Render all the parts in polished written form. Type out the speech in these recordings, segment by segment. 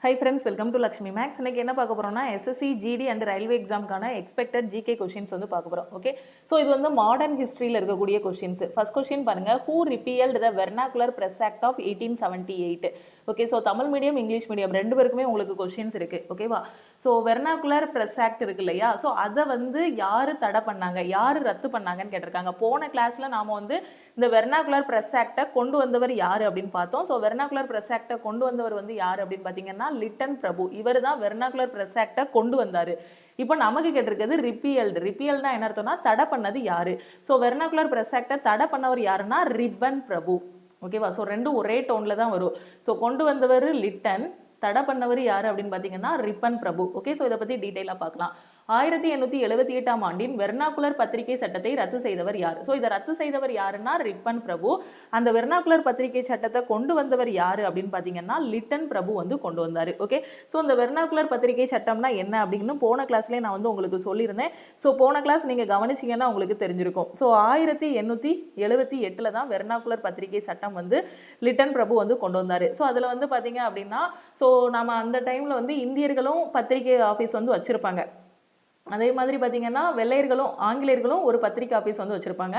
Hi friends, welcome to Lakshmi Max. இன்னைக்கு என்ன பார்க்க போறோம்னா SSC GD and railway examக்கான expected GK questions வந்து பார்க்க போறோம். ஓகே, ஸோ இது வந்து மாடர்ன் ஹிஸ்டரியில் இருக்கக்கூடிய கொஸ்டின்ஸ். ஃபர்ஸ்ட் கொஸ்டின் பாருங்க, who repealed the vernacular press act of 1878? Okay, so Tamil medium English medium ரெண்டு பேருக்குமே உங்களுக்கு கொஸ்டின்ஸ் இருக்கு. ஓகேவா? ஸோ வெர்னாகுலர் ப்ரெஸ் ஆக்ட் இருக்கு இல்லையா, ஸோ அதை வந்து யார் தடை பண்ணாங்க, யார் ரத்து பண்ணாங்கன்னு கேட்டிருக்காங்க. போன கிளாஸ்ல நாம வந்து இந்த வெர்னாகுலர் ப்ரெஸ் ஆக்டை கொண்டு வந்தவர் யார் அப்படின்னு பார்த்தோம். ஸோ வெர்னாகுலர் ப்ரெஸ் ஆக்டை கொண்டு வந்தவர் வந்து யார் அப்படின்னு பார்த்தீங்கன்னா லிட்டன் பிரபு. இவர் தான் வெர்னாகுலர் ப்ரெஸ் ஆக்டை கொண்டு வந்தாரு. இப்போ நமக்கு கேட்டிருக்கிறது ரிப்பீல்டு. ரிப்பீல்னா என்ன அர்த்தம்னா தடை பண்ணது யாரு. ஸோ வெர்னாகுலர் ப்ரெஸ் ஆக்டை தடை பண்ணவர் யாருன்னா ரிப்பன் பிரபு. ஓகேவா? ஸோ ரெண்டும் ஒரே டோன்ல தான் வரும். ஸோ கொண்டு வந்தவர் லிட்டன், தடை பண்ணவர் யாரு அப்படின்னு பார்த்தீங்கன்னா ரிப்பன் பிரபு. ஓகே, ஸோ இதை பற்றி டீட்டெயிலாக பார்க்கலாம். 1878ஆம் ஆண்டின் வெர்னாகுலர் பத்திரிகை சட்டத்தை ரத்து செய்தவர் யார்? ஸோ இதை ரத்து செய்தவர் யாருன்னா ரிப்பன் பிரபு. அந்த வெர்னாகுலர் பத்திரிகை சட்டத்தை கொண்டு வந்தவர் யாரு அப்படின்னு பார்த்தீங்கன்னா லிட்டன் பிரபு வந்து கொண்டு வந்தார். ஓகே, ஸோ இந்த வெர்னாகுலர் பத்திரிகை சட்டம்னா என்ன அப்படின்னு போன கிளாஸ்லேயே நான் வந்து உங்களுக்கு சொல்லியிருந்தேன். ஸோ போன கிளாஸ் நீங்கள் கவனிச்சிங்கன்னா உங்களுக்கு தெரிஞ்சிருக்கும். ஸோ 1878 தான் வெர்னாகுலர் பத்திரிகை சட்டம் வந்து லிட்டன் பிரபு வந்து கொண்டு வந்தார். ஸோ அதில் வந்து பார்த்தீங்க அப்படின்னா, ஸோ நம்ம அந்த டைமில் வந்து இந்தியர்களும் பத்திரிகை ஆஃபீஸ் வந்து வச்சுருப்பாங்க. அதே மாதிரி பார்த்தீங்கன்னா வெள்ளையர்களும் ஆங்கிலேயர்களும் ஒரு பத்திரிகை ஆஃபீஸ் வந்து வச்சுருப்பாங்க.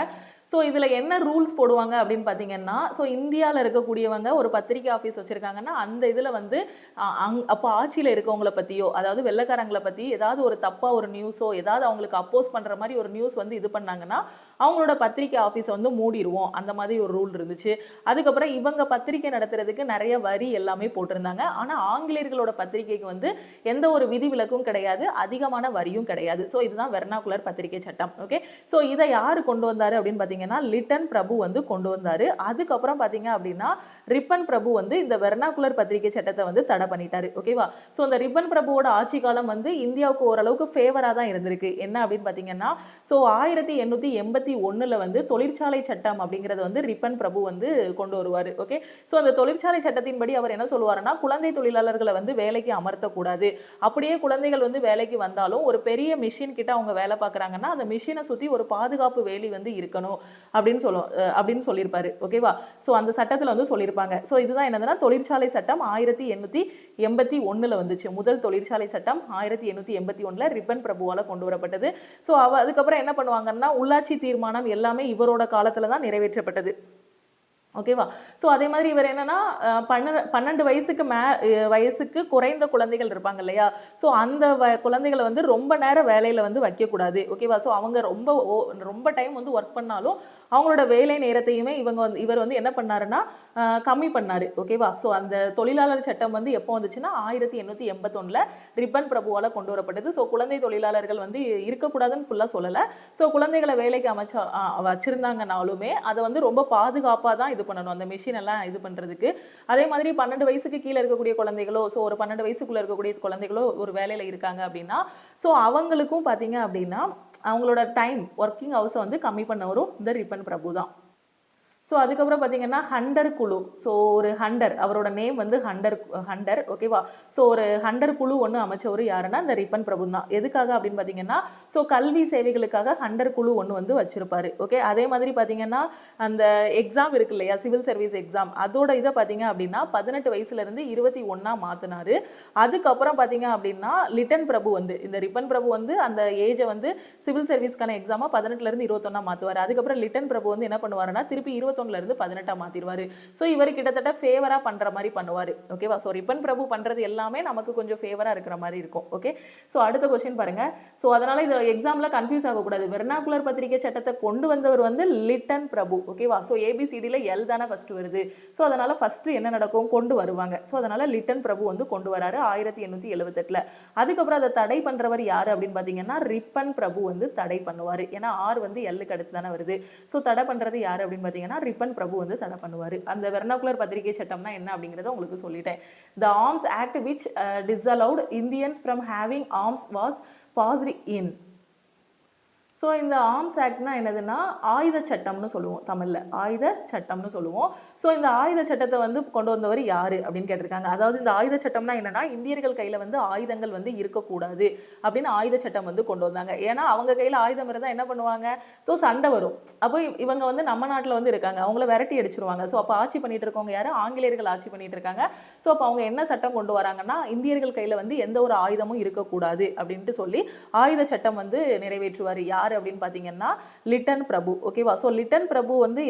ஸோ இதில் என்ன ரூல்ஸ் போடுவாங்க அப்படின்னு பார்த்தீங்கன்னா, ஸோ இந்தியாவில் இருக்கக்கூடியவங்க ஒரு பத்திரிகை ஆஃபீஸ் வச்சுருக்காங்கன்னா அந்த இதில் வந்து அப்போ ஆட்சியில் இருக்கவங்கள பற்றியோ, அதாவது வெள்ளைக்காரங்களை பற்றி ஏதாவது ஒரு தப்பாக ஒரு நியூஸோ, ஏதாவது அவங்களுக்கு அப்போஸ் பண்ணுற மாதிரி ஒரு நியூஸ் வந்து இது பண்ணாங்கன்னா அவங்களோட பத்திரிகை ஆஃபீஸை வந்து மூடிடுவோம், அந்த மாதிரி ஒரு ரூல் இருந்துச்சு. அதுக்கப்புறம் இவங்க பத்திரிகை நடத்துறதுக்கு நிறைய வரி எல்லாமே போட்டிருந்தாங்க. ஆனால் ஆங்கிலேயர்களோட பத்திரிகைக்கு வந்து எந்த ஒரு விதிவிலக்கும் கிடையாது, அதிகமான வரியும் கிடையாது. ஸோ இதுதான் வெர்னாகுலர் பத்திரிகை சட்டம். ஓகே, ஸோ இதை யார் கொண்டு வந்தாரு அப்படின்னு பார்த்தீங்கன்னா லிட்டன் பிரபு வந்து கொண்டு வந்தாரு. அதுக்கப்புறம் பார்த்தீங்க அப்படின்னா ரிப்பன் பிரபு வந்து இந்த வெர்னாகுலர் பத்திரிகை சட்டத்தை வந்து தடை பண்ணிட்டாரு. ஓகேவா? ஸோ இந்த ரிப்பன் பிரபுவோட ஆட்சி காலம் வந்து இந்தியாவுக்கு ஓரளவுக்கு ஃபேவராக தான் இருந்திருக்கு. என்ன அப்படின்னு பார்த்தீங்கன்னா, ஸோ 1881 வந்து தொழிற்சாலை சட்டம் அப்படிங்கிறத வந்து ரிப்பன் பிரபு வந்து கொண்டு வருவார். ஓகே, ஸோ அந்த தொழிற்சாலை சட்டத்தின்படி அவர் என்ன சொல்லுவாருன்னா, குழந்தை தொழிலாளர்களை வந்து வேலைக்கு அமர்த்தக்கூடாது. அப்படியே குழந்தைகள் வந்து வேலைக்கு வந்தாலும் ஒரு பெரிய மிஷின் கிட்ட அவங்க வேலை பார்க்குறாங்கன்னா அந்த மிஷினை சுற்றி ஒரு பாதுகாப்பு வேலி வந்து இருக்கணும் அப்படின்னு சொல்லியிருப்பாரு. ஓகேவா? ஸோ அந்த சட்டத்தில் வந்து சொல்லியிருப்பாங்க. ஸோ இதுதான் என்னதுன்னா தொழிற்சாலை சட்டம் 1881 வந்துச்சு. முதல் தொழிற்சாலை சட்டம் 1881 ரிப்பன் பிரபுவால் கொண்டு வரப்பட்டது. ஸோ அதுக்கப்புறம் என்ன பண்ணுவாங்கன்னா உள்ளாட்சி தீர்மானம் எல்லாமே இவரோட காலத்தில் தான் நிறைவேற்றப்பட்டது. ஓகேவா? ஸோ அதே மாதிரி இவர் என்னன்னா 12 வயசுக்கு குறைந்த குழந்தைகள் இருப்பாங்க இல்லையா, ஸோ அந்த குழந்தைகளை வந்து ரொம்ப நேரம் வேலையில் வந்து வைக்கக்கூடாது. ஓகேவா? ஸோ அவங்க ரொம்ப டைம் வந்து ஒர்க் பண்ணாலும் அவங்களோட வேலை நேரத்தையுமே இவர் வந்து என்ன பண்ணாருன்னா கம்மி பண்ணாரு. ஓகேவா? ஸோ அந்த தொழிலாளர் சட்டம் வந்து எப்போ வந்துச்சுன்னா 1881 ரிப்பன் பிரபுவால் கொண்டு வரப்பட்டது. ஸோ குழந்தை தொழிலாளர்கள் வந்து இருக்கக்கூடாதுன்னு ஃபுல்லாக சொல்லலை. ஸோ குழந்தைகளை வேலைக்கு வச்சிருந்தாங்கனாலுமே அதை வந்து ரொம்ப பாதுகாப்பாக தான் இது பண்ணணும், அந்த மிஷின் எல்லாம் இது பண்றதுக்கு. அதே மாதிரி 12 வயசுக்கு கீழே இருக்கக்கூடிய குழந்தைகளோ, ஸோ ஒரு 12 வயசுக்குள்ள இருக்கக்கூடிய குழந்தைகளோ ஒரு வேலையில இருக்காங்க அப்படின்னா, ஸோ அவங்களுக்கும் பார்த்தீங்க அப்படின்னா அவங்களோட டைம் ஒர்க்கிங் ஹவர்ஸை வந்து கம்மி பண்ண வரும் இந்த ரிப்பன் பிரபு தான். ஸோ அதுக்கப்புறம் பார்த்தீங்கன்னா ஹண்டர் குழு. ஸோ ஒரு ஹண்டர், அவரோட நேம் வந்து ஹண்டர். ஓகேவா? ஸோ ஒரு ஹண்டர் குழு ஒன்று அமைச்சவர் யாருன்னா இந்த ரிப்பன் பிரபு தான். எதுக்காக அப்படின்னு பார்த்தீங்கன்னா, ஸோ கல்வி சேவைகளுக்காக ஹண்டர் குழு ஒன்று வந்து வச்சிருப்பாரு. ஓகே, அதே மாதிரி பார்த்தீங்கன்னா அந்த எக்ஸாம் இருக்கு இல்லையா, சிவில் சர்வீஸ் எக்ஸாம், அதோட இதை பார்த்தீங்க அப்படின்னா 18 வயசுலேருந்து 21 மாற்றினாரு. அதுக்கப்புறம் பார்த்தீங்க அப்படின்னா லிட்டன் பிரபு வந்து இந்த ரிப்பன் பிரபு வந்து அந்த ஏஜை வந்து சிவில் சர்வீஸ்க்கான எக்ஸாமாக 18லேருந்து 21 மாற்றுவார். அதுக்கப்புறம் லிட்டன் பிரபு வந்து என்ன பண்ணுவாருன்னா திருப்பி 21லேருந்து 18 மாத்திடுவாரு. ஸோ இவர் கிட்டத்தட்ட ஃபேவரா பண்ற மாதிரி பண்ணுவாரு. ஓகேவா? ஸோ ரிப்பன் பிரபு பண்றது எல்லாமே நமக்கு கொஞ்சம் ஃபேவரா இருக்கிற மாதிரி இருக்கும். ஓகே, ஸோ அடுத்த கொஸ்டின் பாருங்க. ஸோ அதனால இது எக்ஸாம்ல கன்ஃபியூஸ் ஆகக்கூடாது. வெர்னாகுலர் பத்திரிகை சட்டத்தை கொண்டு வந்தவர் வந்து லிட்டன் பிரபு. ஓகேவா? ஸோ ஏபிசிடியில் எல் தானே ஃபர்ஸ்ட் வருது. ஸோ அதனால ஃபர்ஸ்ட் என்ன நடக்கும், கொண்டு வருவாங்க. ஸோ அதனால லிட்டன் பிரபு வந்து கொண்டு வராரு 1878. அதுக்கப்புறம் அதை தடை பண்றவர் யாரு அப்படின்னு பார்த்தீங்கன்னா ரிப்பன் பிரபு வந்து தடை பண்ணுவாரு. ஏன்னா ஆர் வந்து எல்லுக்கு அடுத்து தானே வருது. ஸோ தடை பண்றது யாரு அப்படின்னு பார்த்தீங்கன்னா ரிப்பன் பிரபு வந்து தடை பண்ணுவார். அந்த வெர்னாகுலர் பத்திரிகை சட்டம்னா என்ன அப்படிங்கிறத உங்களுக்கு சொல்லிட்டேன். The Arms Act which disallowed Indians from having arms was passed in so இந்த ஆர்ம்ஸ் ஆக்ட்னா என்னதுன்னா ஆயுத சட்டம்னு சொல்லுவோம், தமிழில் ஆயுத சட்டம்னு சொல்லுவோம். ஸோ இந்த ஆயுத சட்டத்தை வந்து கொண்டு வந்தவர் யார் அப்படின்னு கேட்டிருக்காங்க. அதாவது இந்த ஆயுத சட்டம்னா என்னன்னா, இந்தியர்கள் கையில் வந்து ஆயுதங்கள் வந்து இருக்கக்கூடாது அப்படின்னு ஆயுத சட்டம் வந்து கொண்டு வந்தாங்க. ஏன்னா அவங்க கையில் ஆயுதம் இருந்தால் என்ன பண்ணுவாங்க, ஸோ சண்டை வரும். அப்போ இவங்க வந்து நம்ம நாட்டில் வந்து இருக்காங்க, அவங்கள விரட்டி அடிச்சிருவாங்க. ஸோ அப்போ ஆட்சி பண்ணிட்டு இருக்கவங்க யார், ஆங்கிலேயர்கள் ஆட்சி பண்ணிட்டு இருக்காங்க. ஸோ அப்போ அவங்க என்ன சட்டம் கொண்டு வராங்கன்னா, இந்தியர்கள் கையில் வந்து எந்த ஒரு ஆயுதமும் இருக்கக்கூடாது அப்படின்ட்டு சொல்லி ஆயுத சட்டம் வந்து நிறைவேற்றுவார். யார் அப்படின்னு பார்த்தீங்கன்னா லிட்டன் பிரபு. ஓகேவா. ஸோ லிட்டன் பிரபு வந்து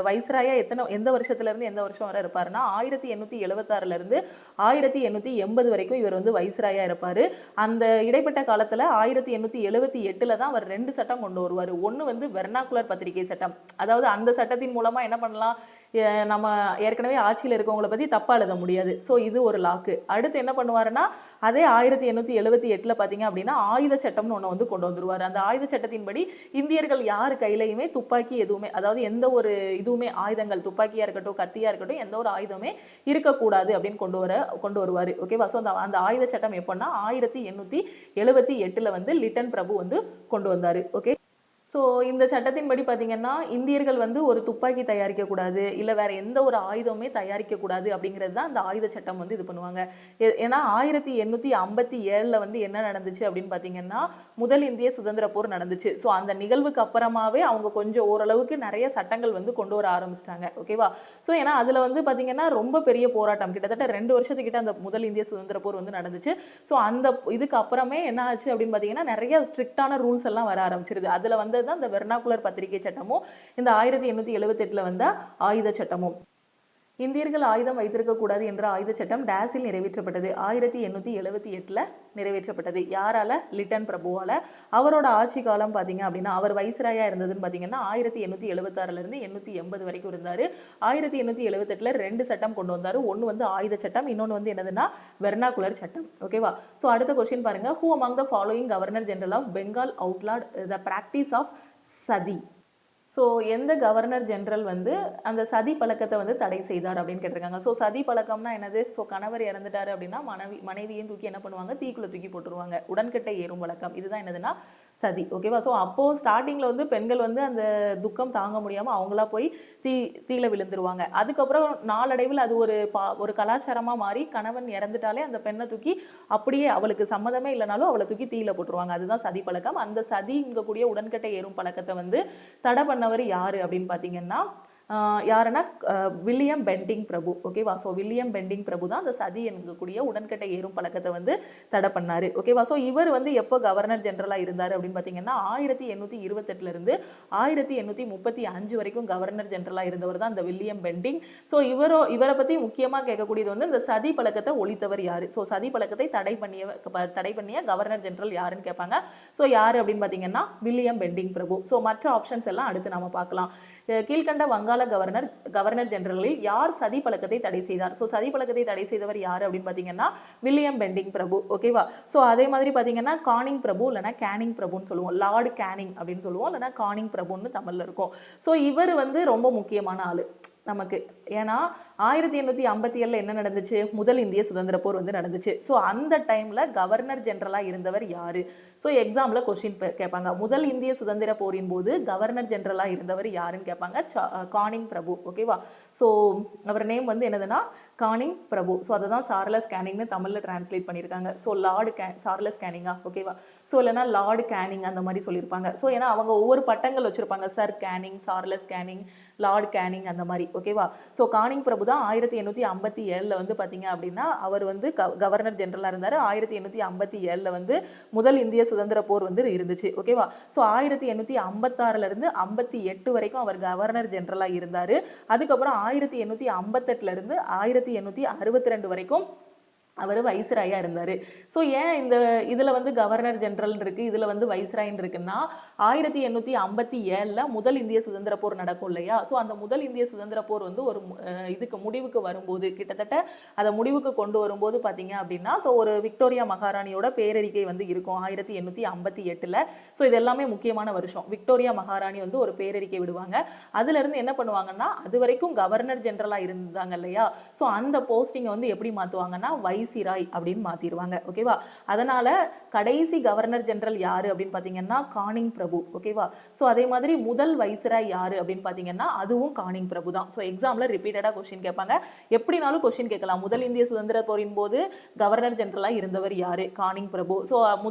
வைஸ்ராயா எந்த வருஷத்துல இருந்து எந்த வருஷம் வரை இருப்பாருன்னா 1876 இருந்து 1880 வரைக்கும் இவர் வந்து வைஸ்ராயா இருப்பாரு. அந்த இடைப்பட்ட காலத்துல 1878 தான் அவர் 2 சட்டம் கொண்டு வருவார். ஒன்று வந்து வெர்னாகுலர் பத்திரிகை சட்டம். அதாவது அந்த சட்டத்தின் மூலமா என்ன பண்ணலாம், நம்ம ஏற்கனவே ஆட்சியில் இருக்கவங்களை பத்தி தப்பா எழுத முடியாது. ஸோ இது ஒரு லாக்கு. அடுத்து என்ன பண்ணுவாருன்னா, அதே 1878 பார்த்தீங்க அப்படின்னா ஆயுத சட்டம்னு ஒன்று வந்து கொண்டு வந்துருவார். அந்த ஆயுத சட்டத்தின்படி இந்தியர்கள் யார் கையிலையுமே துப்பாக்கி எதுவுமே, அதாவது எந்த ஒரு இதுவுமே ஆயுதங்கள், துப்பாக்கியா இருக்கட்டும் கத்தியா இருக்கட்டும், எந்த ஒரு ஆயுதமே இருக்கக்கூடாது அப்படின்னு கொண்டு வருவார். ஓகேவா. ஸோ அந்த ஆயுத சட்டம் எப்போன்னா 1878 வந்து லிட்டன் பிரபு வந்து கொண்டு வந்தார். ஓகே. ஸோ இந்த சட்டத்தின்படி பார்த்தீங்கன்னா இந்தியர்கள் வந்து ஒரு துப்பாக்கி தயாரிக்கக்கூடாது, இல்லை வேற எந்த ஒரு ஆயுதமே தயாரிக்கக்கூடாது அப்படிங்கிறது தான் அந்த ஆயுத சட்டம் வந்து இது பண்ணுவாங்க. ஏன்னா 1857 வந்து என்ன நடந்துச்சு அப்படின்னு பார்த்தீங்கன்னா முதல் இந்திய சுதந்திர போர் நடந்துச்சு. ஸோ அந்த நிகழ்வுக்கு அப்புறமாவே அவங்க கொஞ்சம் ஓரளவுக்கு நிறைய சட்டங்கள் வந்து கொண்டு வர ஆரம்பிச்சிட்டாங்க. ஓகேவா. ஸோ ஏன்னா அதில் வந்து பார்த்தீங்கன்னா ரொம்ப பெரிய போராட்டம், கிட்டத்தட்ட 2 வருஷத்துக்கிட்ட அந்த முதல் இந்திய சுதந்திர போர் வந்து நடந்துச்சு. ஸோ அந்த இதுக்கு அப்புறமே என்ன ஆச்சு அப்படின்னு பார்த்தீங்கன்னா நிறைய ஸ்ட்ரிக்டான ரூல்ஸ் எல்லாம் வர ஆரம்பிச்சிருது. அதில் வந்து தான் இந்த வெர்னாகுலர் பத்திரிகை சட்டமும் இந்த 1878 வந்த ஆயுத சட்டமும். இந்தியர்கள் ஆயுதம் வைத்திருக்க கூடாது என்ற ஆயுத சட்டம் டேஸில் நிறைவேற்றப்பட்டது. 1878 நிறைவேற்றப்பட்டது. யாரால, லிட்டன் பிரபுவால. அவரோட ஆட்சி காலம் பார்த்தீங்க அப்படின்னா அவர் வைஸ்ராயா இருந்ததுன்னு பார்த்தீங்கன்னா 1876 இருந்து 880 வரைக்கும் இருந்தார். 1878 2 சட்டம் கொண்டு வந்தார். ஒன்று வந்து ஆயுத சட்டம், இன்னொன்று வந்து என்னதுன்னா வெர்னாகுலர் சட்டம். ஓகேவா. ஸோ அடுத்த கொஸ்டின் பாருங்க. Who among the following governor general of Bengal outlawed the practice of sati. So எந்த கவர்னர் ஜெனரல் வந்து அந்த சதி பழக்கத்தை வந்து தடை செய்தார் அப்படின்னு கேட்டிருக்காங்க. ஸோ சதி பழக்கம்னா என்னது, ஸோ கணவர் இறந்துட்டாரு அப்படின்னா மனைவியும் தூக்கி என்ன பண்ணுவாங்க, தீக்குள்ள தூக்கி போட்டுருவாங்க. உடன்கட்டை ஏறும் வழக்கம், இதுதான் என்னதுன்னா சதி. ஓகேவா. ஸோ அப்போது ஸ்டார்டிங்கில் வந்து பெண்கள் வந்து அந்த துக்கம் தாங்க முடியாமல் அவங்களா போய் தீயில விழுந்துருவாங்க. அதுக்கப்புறம் நாளடைவில் அது ஒரு கலாச்சாரமாக மாறி கணவன் இறந்துட்டாலே அந்த பெண்ணை தூக்கி அப்படியே அவளுக்கு சம்மதமே இல்லைனாலும் அவளை தூக்கி தீயில போட்டுருவாங்க. அதுதான் சதி பழக்கம். அந்த சதிங்கக்கூடிய உடன்கட்டை ஏறும் பழக்கத்தை வந்து தடை பண்ணவர் யாரு அப்படின்னு பார்த்தீங்கன்னா யாருன்னா வில்லியம் பெண்டிங் பிரபு. ஓகேவா. ஸோ வில்லியம் பெண்டிங் பிரபு தான் அந்த சதி என்கக்கூடிய உடன்கட்டை ஏறும் பழக்கத்தை வந்து தடை பண்ணார். ஓகேவா. ஸோ இவர் வந்து எப்போ கவர்னர் ஜெனரலாக இருந்தார் அப்படின்னு பார்த்தீங்கன்னா 1828 இருந்து 1835 வரைக்கும் கவர்னர் ஜெனரலாக இருந்தவர் தான் இந்த வில்லியம் பெண்டிங். ஸோ இவரை பற்றி முக்கியமாக கேட்கக்கூடியது வந்து இந்த சதி பழக்கத்தை ஒழித்தவர் யார், ஸோ சதி பழக்கத்தை தடை பண்ணிய கவர்னர் ஜெனரல் யாருன்னு கேட்பாங்க. ஸோ யார் அப்படின்னு பார்த்தீங்கன்னா வில்லியம் பெண்டிங் பிரபு. ஸோ மற்ற ஆப்ஷன்ஸ் எல்லாம் அடுத்து நம்ம பார்க்கலாம். கீழ்கண்ட வங்காள கவர்னர் ஜெனரலில் யார் சதி பழக்கத்தை தடை செய்தார். ஸோ சதி பழக்கத்தை தடை செய்தவர் யார் அப்படின்னு பார்த்தீங்கன்னா வில்லியம் பெண்டிங் பிரபு. ஓகேவா. ஸோ அதே மாதிரி பார்த்தீங்கன்னா கானிங் பிரபு இல்லைனா கேனிங் பிரபுன்னு சொல்லுவோம், லார்டு கேனிங் அப்படின்னு சொல்லுவோம், இல்லைனா கானிங் பிரபுன்னு தமிழில் இருக்கும். ஸோ இவர் வந்து ரொம்ப முக்கியமான ஆளு நமக்கு. ஏன்னா 1857 என்ன நடந்துச்சு, முதல் இந்திய சுதந்திர போர் வந்து நடந்துச்சு. ஸோ அந்த டைம்ல கவர்னர் ஜெனரலாக இருந்தவர் யாரு. ஸோ எக்ஸாம்ல கொஸ்டின் கேட்பாங்க, முதல் இந்திய சுதந்திர போரின் போது கவர்னர் ஜெனரலாக இருந்தவர் யாருன்னு கேட்பாங்க. கானிங் பிரபு. ஓகேவா. ஸோ அவர் நேம் வந்து என்னதுன்னா கானிங் பிரபு. ஸோ அதை தான் சார்லஸ் கேனிங்னு தமிழில் டிரான்ஸ்லேட் பண்ணியிருக்காங்க. ஸோ சார்லஸ் கேனிங்கா. ஓகேவா. ஸோ இல்லைனா லார்டு கேனிங் அந்த மாதிரி சொல்லியிருப்பாங்க. ஸோ ஏன்னா அவங்க ஒவ்வொரு பட்டங்கள் வச்சிருப்பாங்க, sir Canning, Charles Canning, Lord Canning அந்த மாதிரி. ஓகேவா. ஸோ கானிங் பிரபு தான் 1857 வந்து பார்த்தீங்க அப்படின்னா அவர் வந்து கவர்னர் ஜெனரலாக இருந்தார். 1857 வந்து முதல் இந்திய சுதந்திர போர் வந்து இருந்துச்சு. ஓகேவா. ஸோ 1856 இருந்து 58 வரைக்கும் அவர் கவர்னர் ஜெனரலாக இருந்தார். அதுக்கப்புறம் 1858 இருந்து 1862 வரைக்கும் அவர் வைஸ்ராயா இருந்தார். ஸோ ஏன் இந்த இதில் வந்து கவர்னர் ஜெனரல் இருக்குது, இதில் வந்து வைஸ்ராயின் இருக்குன்னா 1857 முதல் இந்திய சுதந்திர போர் நடக்கும் இல்லையா. ஸோ அந்த முதல் இந்திய சுதந்திர போர் வந்து ஒரு இதுக்கு முடிவுக்கு வரும்போது, கிட்டத்தட்ட அதை முடிவுக்கு கொண்டு வரும்போது பார்த்தீங்க அப்படின்னா ஸோ ஒரு விக்டோரியா மகாராணியோட பேரறிக்கை வந்து இருக்கும் 1858. ஸோ இது எல்லாமே முக்கியமான வருஷம். விக்டோரியா மகாராணி வந்து ஒரு பேரறிக்கை விடுவாங்க. அதுலேருந்து என்ன பண்ணுவாங்கன்னா அது வரைக்கும் கவர்னர் ஜெனரலாக இருந்தாங்க இல்லையா. ஸோ அந்த போஸ்டிங்கை வந்து எப்படி மாற்றுவாங்கன்னா வைசிராய் அப்படின்னு மாத்திடுவாங்க. ஓகேவா? அதனால கடைசி கவர்னர் ஜெனரல் யாரு அப்படின்னு பார்த்தீங்கன்னா கானிங் பிரபு. ஓகேவா? ஸோ அதே மாதிரி முதல் வைசிராய் யாரு அப்படின்னு பார்த்தீங்கன்னா அதுவும் கானிங் பிரபு தான். ஸோ எக்ஸாமில் ரிப்பீட்டடாக கொஸ்டின் கேட்பாங்க. எப்படினாலும் கொஸ்டின் கேட்கலாம். முதல் இந்திய சுதந்திர போரின் போது கவர்னர் ஜெனரலாக இருந்தவர் யாரு? கானிங் பிரபு. ஸோ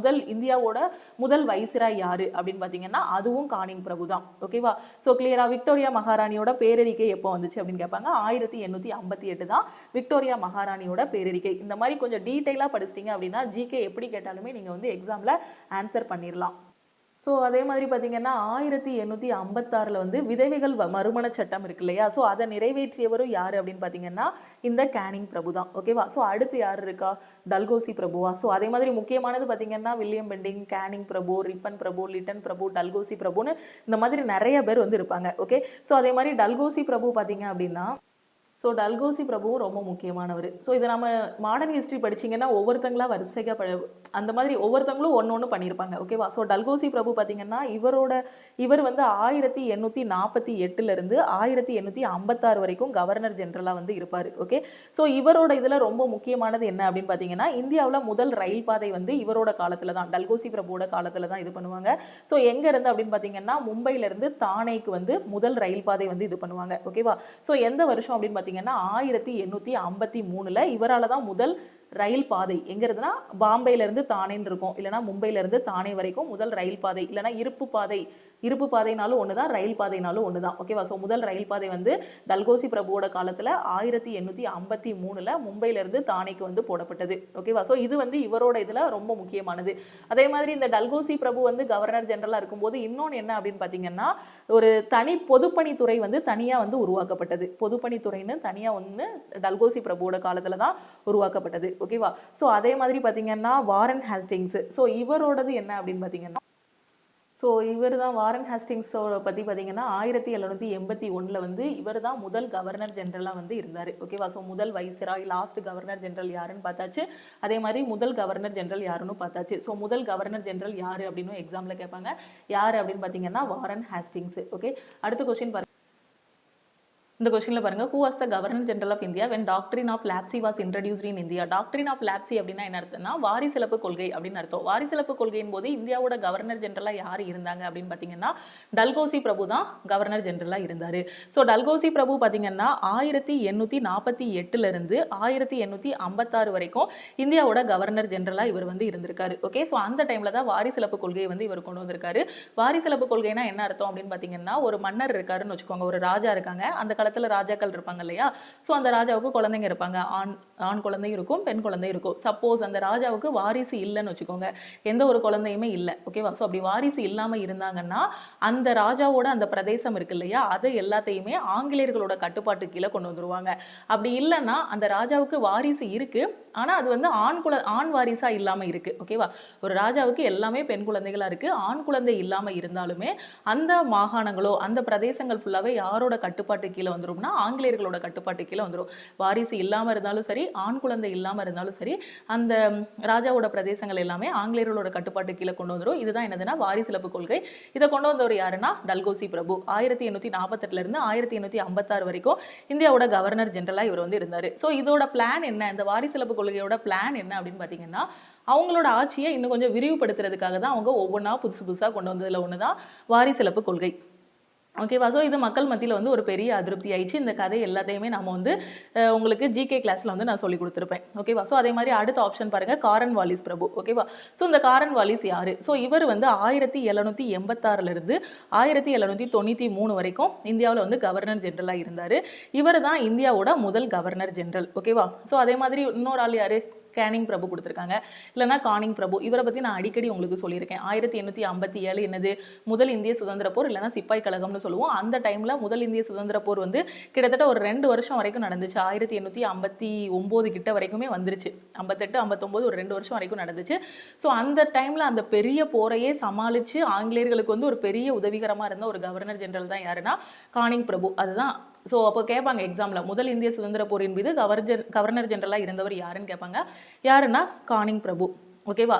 இந்தியாவோட முதல் வைசிராய் யாரு அப்படின்னு பார்த்தீங்கன்னா அதுவும் கானிங் பிரபு தான். ஓகேவா? ஸோ கிளியரா? விக்டோரியா மகாராணியோட பேரறிக்கை எப்போ வந்துச்சு அப்படின்னு கேட்பாங்க. 1858 தான் விக்டோரியா மகாராணியோட பேரறிக்கை. இந்த மாதிரி கொஞ்சம் டீட்டெயிலாக படிச்சிட்டிங்க அப்படின்னா ஜிகே எப்படி கேட்டாலுமே நீங்கள் வந்து எக்ஸாமில் ஆன்சர் பண்ணிடலாம். ஸோ அதே மாதிரி பார்த்தீங்கன்னா 1856 வந்து விதவைகள் மறுமண சட்டம் இருக்கு இல்லையா? ஸோ அதை நிறைவேற்றியவரும் யார் அப்படின்னு பார்த்தீங்கன்னா இந்த கேனிங் பிரபு தான். ஓகேவா? ஸோ அடுத்து யார் இருக்கா? டல்கோசி பிரபுவா? ஸோ அதே மாதிரி முக்கியமானது பார்த்தீங்கன்னா வில்லியம் பெண்டிங், கேனிங் பிரபு, ரிப்பன் பிரபு, லிட்டன் பிரபு, டல்கோசி பிரபுன்னு இந்த மாதிரி நிறைய பேர் வந்து இருப்பாங்க. ஓகே. ஸோ அதே மாதிரி டல்கோசி பிரபு பார்த்தீங்க அப்படின்னா டல்கோசி பிரபுவும் ரொம்ப முக்கியமானவர். இதை நம்ம மாடர்ன் ஹிஸ்ட்ரி படிச்சிங்கன்னா ஒவ்வொருத்தங்களா வரிசையாக அந்த மாதிரி ஒவ்வொருத்தங்களும் ஒன்று பண்ணியிருப்பாங்க. ஓகேவா? டல்கோசி பிரபு பார்த்தீங்கன்னா இவர் வந்து 1848 1856 வரைக்கும் கவர்னர் ஜெனரலாக வந்து இருப்பார். ஓகே. இவரோட இதில் ரொம்ப முக்கியமானது என்ன அப்படின்னு பார்த்தீங்கன்னா இந்தியாவில் முதல் ரயில் பாதை வந்து இவரோட காலத்தில் தான், டல்கோசி பிரபுவோட காலத்தில் தான் இது பண்ணுவாங்க. எங்கே இருந்து அப்படின்னு பார்த்தீங்கன்னா மும்பையிலேருந்து தானேக்கு வந்து முதல் ரயில் பாதை வந்து இது பண்ணுவாங்க. ஓகேவா? எந்த வருஷம் அப்படின்னு பார்த்தீங்கன்னா 1853 இவரால் தான் முதல் ரயில் பாதை எங்க இருந்துன்னா பாம்பேல இருந்து தானேன்னு இருக்கும், இல்லைன்னா மும்பையில இருந்து தானே வரைக்கும் முதல் ரயில் பாதை, இல்லைன்னா இருப்பு பாதைனாலும் ஒண்ணுதான், ரயில் பாதைனாலும் ஒண்ணுதான். ஓகேவா? முதல் ரயில் பாதை வந்து டல்கோசி பிரபுவோட காலத்துல 1853 மும்பையில இருந்து தானேக்கு வந்து போடப்பட்டது. ஓகேவா? இது வந்து இவரோட இதுல ரொம்ப முக்கியமானது. அதே மாதிரி இந்த டல்கோசி பிரபு வந்து கவர்னர் ஜெனரலா இருக்கும்போது இன்னொன்னு என்ன அப்படின்னு பாத்தீங்கன்னா ஒரு தனி பொதுப்பணித்துறை வந்து தனியா வந்து உருவாக்கப்பட்டது. பொதுப்பணித்துறைன்னு தனியா ஒன்று டல்கோசி பிரபுவோட காலத்துல தான் உருவாக்கப்பட்டது. ஓகேவா? அதே மாதிரி பாத்தீங்கன்னா வாரன் ஹேஸ்டிங்ஸ். இவரோடது என்ன அப்படின்னு பாத்தீங்கன்னா இவர் தான் வாரன் ஹேஸ்டிங்ஸோட பற்றி பார்த்தீங்கன்னா 1781 வந்து இவர் தான் முதல் கவர்னர் ஜெனரலாக வந்து இருந்தார். ஓகேவா? முதல் வைசிராய், லாஸ்ட் கவர்னர் ஜெனரல் யாருன்னு பார்த்தாச்சு. அதே மாதிரி முதல் கவர்னர் ஜெனரல் யாருன்னு பார்த்தாச்சு. முதல் கவர்னர் ஜெனரல் யார் அப்படின்னு எக்ஸாமில் கேட்பாங்க. யார் அப்படின்னு பார்த்தீங்கன்னா வாரன் ஹேஸ்டிங்ஸ். ஓகே. அடுத்த கொஸ்டின் பாருங்க. இந்த கொஸ்டின்ல பாருங்க, who was the governor general of India when doctrine of lapsi was introduced in India? doctrine of lapsi அப்படின்னா என்ன அர்த்தம்னா வாரிசிலப்பு கொள்கை அப்படின்னு அர்த்தம். வாரிசிலப்பு கொள்கையின் போது இந்தியாவோட கவர்னர் ஜெனரலா யார் இருந்தாங்க அப்படின்னு பாத்தீங்கன்னா டல்கோசி பிரபு தான் கவர்னர் ஜெனரலா இருந்தாரு. டல்கோசி பிரபு பாத்தீங்கன்னா 1848 இருந்து 1856 வரைக்கும் இந்தியாவோட கவர்னர் ஜெனரலா இவர் வந்து இருந்திருக்காரு. ஓகே. அந்த டைம்ல தான் வாரிசிலப்பு கொள்கையை வந்து இவர் கொண்டு வந்திருக்காரு. வாரிசிலப்பு கொள்கைனா என்ன அர்த்தம் அப்படின்னு பாத்தீங்கன்னா ஒரு மன்னர் இருக்காருன்னு வச்சுக்கோங்க, ஒரு ராஜா இருக்காங்க, அந்த காலத்துல ராஜாக்கள் இருப்பாங்க இல்லையா? அந்த ராஜாவுக்கு குழந்தைங்க இருப்பாங்க, ஆண் குழந்தை இருக்கும், பெண் குழந்தை இருக்கும். சப்போஸ் அந்த ராஜாவுக்கு வாரிசு இல்லைன்னு வச்சுக்கோங்க, எந்த ஒரு குழந்தையுமே இல்லை. ஓகேவா? அப்படி வாரிசு இல்லாம இருந்தாங்கன்னா அந்த ராஜாவோட அந்த பிரதேசம் இருக்கு இல்லையா, அதை எல்லாத்தையுமே ஆங்கிலேயர்களோட கட்டுப்பாட்டு கீழே கொண்டு வந்துருவாங்க. அப்படி இல்லைன்னா அந்த ராஜாவுக்கு வாரிசு இருக்கு, ஆனா அது வந்து ஆண் வாரிசா இல்லாம இருக்கு. ஓகேவா? ஒரு ராஜாவுக்கு எல்லாமே பெண் குழந்தைகளா இருக்கு, ஆண் குழந்தை இல்லாம இருந்தாலுமே அந்த மாகாணங்களோ அந்த பிரதேசங்கள் ஃபுல்லாவே யாரோட கட்டுப்பாட்டு கீழே வந்துரும்னா ஆங்கிலேயர்களோட கட்டுப்பாட்டு கீழே வந்துடும். வாரிசு இல்லாம இருந்தாலும் சரி, ஆண் குழந்தை இல்லாம இருந்தாலும் சரி, அந்த ராஜாவோட பிரதேசங்கள் எல்லாமே ஆங்கிலேயர்களோட கட்டுப்பாட்டு கீழே கொண்டு வந்துடும். இதுதான் என்னதுன்னா வாரிசிலப்பு கொள்கை. இதை கொண்டு வந்தவர் யாருன்னா டல்கோசி பிரபு. 1848 இருந்து 1856 வரைக்கும் இந்தியாவோட கவர்னர் ஜெனரலா இவர் வந்து இருந்தாரு. இதோட பிளான் என்ன, இந்த வாரிசிலப்பு கொள்கையோட பிளான் என்ன அப்படின்னு பாத்தீங்கன்னா அவங்களோட ஆட்சியை இன்னும் கொஞ்சம் விரிவுபடுத்துறதுக்காக தான் அவங்க ஒவ்வொன்றா புதுசா கொண்டு வந்ததுல ஒண்ணுதான் வாரிசிலப்பு கொள்கை. ஓகேவா? இது மக்கள் மத்தியில் வந்து ஒரு பெரிய அதிருப்தி ஆயிடுச்சு. இந்த கதை எல்லாத்தையுமே நம்ம வந்து உங்களுக்கு ஜிகே கிளாஸ்ல வந்து நான் சொல்லி கொடுத்துருப்பேன். ஓகேவா? அதே மாதிரி அடுத்த ஆப்ஷன் பாருங்க, காரன் வாலிஸ் பிரபு. ஓகேவா? இந்த காரன் வாலிஸ் யாரு? இவர் வந்து 1786 இருந்து 1793 வரைக்கும் இந்தியாவில் வந்து கவர்னர் ஜெனரலா இருந்தாரு. இவர் தான் இந்தியாவோட முதல் கவர்னர் ஜெனரல். ஓகேவா? அதே மாதிரி இன்னொரு ஆள் யாரு? கேனிங் பிரபு கொடுத்துருக்காங்க, இல்லைனா கானிங் பிரபு. இவரை பற்றி நான் அடிக்கடி உங்களுக்கு சொல்லியிருக்கேன். 1857 என்னது முதல் இந்திய சுதந்திர போர், இல்லைனா சிப்பாய் கழகம்னு சொல்லுவோம். அந்த டைமில் முதல் இந்திய சுதந்திர போர் வந்து கிட்டத்தட்ட ஒரு 2 வருஷம் வரைக்கும் நடந்துச்சு. 1859 கிட்ட வரைக்குமே வந்துருச்சு. 58 59 ஒரு 2 வருஷம் வரைக்கும் நடந்துச்சு. அந்த டைமில் அந்த பெரிய போரையே சமாளித்து ஆங்கிலேயர்களுக்கு வந்து ஒரு பெரிய உதவிகரமாக இருந்த ஒரு கவர்னர் ஜெனரல் தான் யாருன்னா கானிங் பிரபு. அதுதான் அப்போ கேட்பாங்க எக்ஸாமில், முதல் இந்திய சுதந்திர போரின் மீது கவர்னர் ஜெனரலாக இருந்தவர் யாருன்னு கேட்பாங்க. யாருன்னா கானிங் பிரபு. ஓகேவா?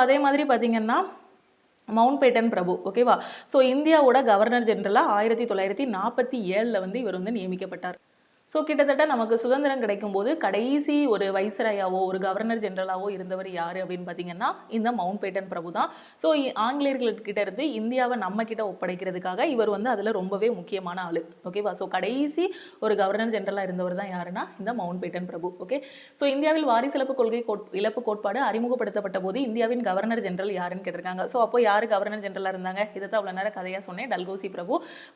அதே மாதிரி பார்த்தீங்கன்னா மவுண்ட் பேட்டன் பிரபு. ஓகேவா? இந்தியாவோட கவர்னர் ஜெனரலாக 1947 வந்து இவர் வந்து நியமிக்கப்பட்டார். ஸோ கிட்டத்தட்ட நமக்கு சுதந்திரம் கிடைக்கும் போது கடைசி ஒரு வைஸ்ராயாவோ ஒரு கவர்னர் ஜெனரலாவோ இருந்தவர் யார் அப்படின்னு பார்த்தீங்கன்னா இந்த மவுண்ட் பேட்டன் பிரபு தான். ஸோ ஆங்கிலேயர்கள்கிட்ட இருந்து இந்தியாவை நம்ம கிட்ட ஒப்படைக்கிறதுக்காக இவர் வந்து அதில் ரொம்பவே முக்கியமான ஆளு. ஓகேவா? ஸோ கடைசி ஒரு கவர்னர் ஜெனரலாக இருந்தவர் தான் யாருன்னா இந்த மவுண்ட் பேட்டன் பிரபு. ஓகே, ஸோ இந்தியாவில் வாரிசிலப்பு கொள்கை இழப்பு கோட்பாடு அறிமுகப்படுத்தப்பட்ட போது இந்தியாவின் கவர்னர் ஜெனரல் யாருன்னு கேட்டிருக்காங்க. ஸோ அப்போ யார் கவர்னர் ஜெனரலாக இருந்தாங்க? இதை தான் அவ்வளோ நேரம் கதையாக சொன்னேன். டல்கோசி பிரபு.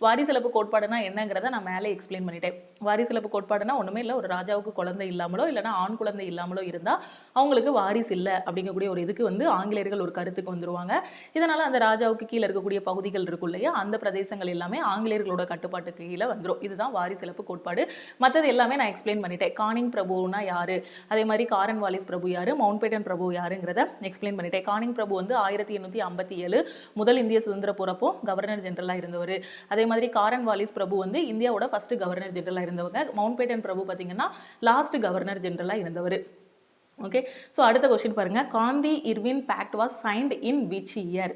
வாரிசிலப்பு கோட்பாடுனா என்னங்கிறத நான் மேலே எக்ஸ்பிளைன் பண்ணிட்டேன். வாரிசிலப்பு கோட்பாடுனா ஒண்ணுமே இல்லை, ஒரு ராஜாவுக்கு குழந்தை இல்லாமலோ இல்லைன்னா ஆண் குழந்தை இல்லாமலோ இருந்தா அவங்களுக்கு வாரிசு இல்லை அப்படிங்கக்கூடிய ஒரு இதுக்கு வந்து ஆங்கிலேயர்கள் ஒரு கருத்துக்கு வந்துருவாங்க. இதனால அந்த ராஜாவுக்கு கீழே இருக்கக்கூடிய பகுதிகள் இருக்கும் இல்லையா, அந்த பிரதேசங்கள் எல்லாமே ஆங்கிலேயர்களோட கட்டுப்பாட்டுக்கு கீழே வந்துடும். இதுதான் வாரிசிலப்பு கோட்பாடு. மற்றது எல்லாமே நான் எக்ஸ்பிளைன் பண்ணிட்டேன். கானிங் பிரபுனா யாரு, அதே மாதிரி காரன் வாலிஸ் பிரபு யாரு, மவுண்ட் பேட்டன் பிரபு யாருங்கிறத எக்ஸ்பிளைன் பண்ணிட்டேன். கானிங் பிரபு வந்து 1857 முதல் இந்திய சுதந்திர போறப்போ கவர்னர் ஜெனரலா இருந்தவர். அதே மாதிரி காரன் வாலிஸ் பிரபு வந்து இந்தியாவோட ஃபர்ஸ்ட் கவர்னர் ஜெனரலா இருந்தவங்க. மவுண்ட் பேட்டன் பிரபு பார்த்தீங்கன்னா லாஸ்ட் கவர்னர் ஜெனரலா இருந்தவர். ஓகே, ஸோ அடுத்த கொஸ்டின் பாருங்க. Gandhi Irwin pact was signed in which year?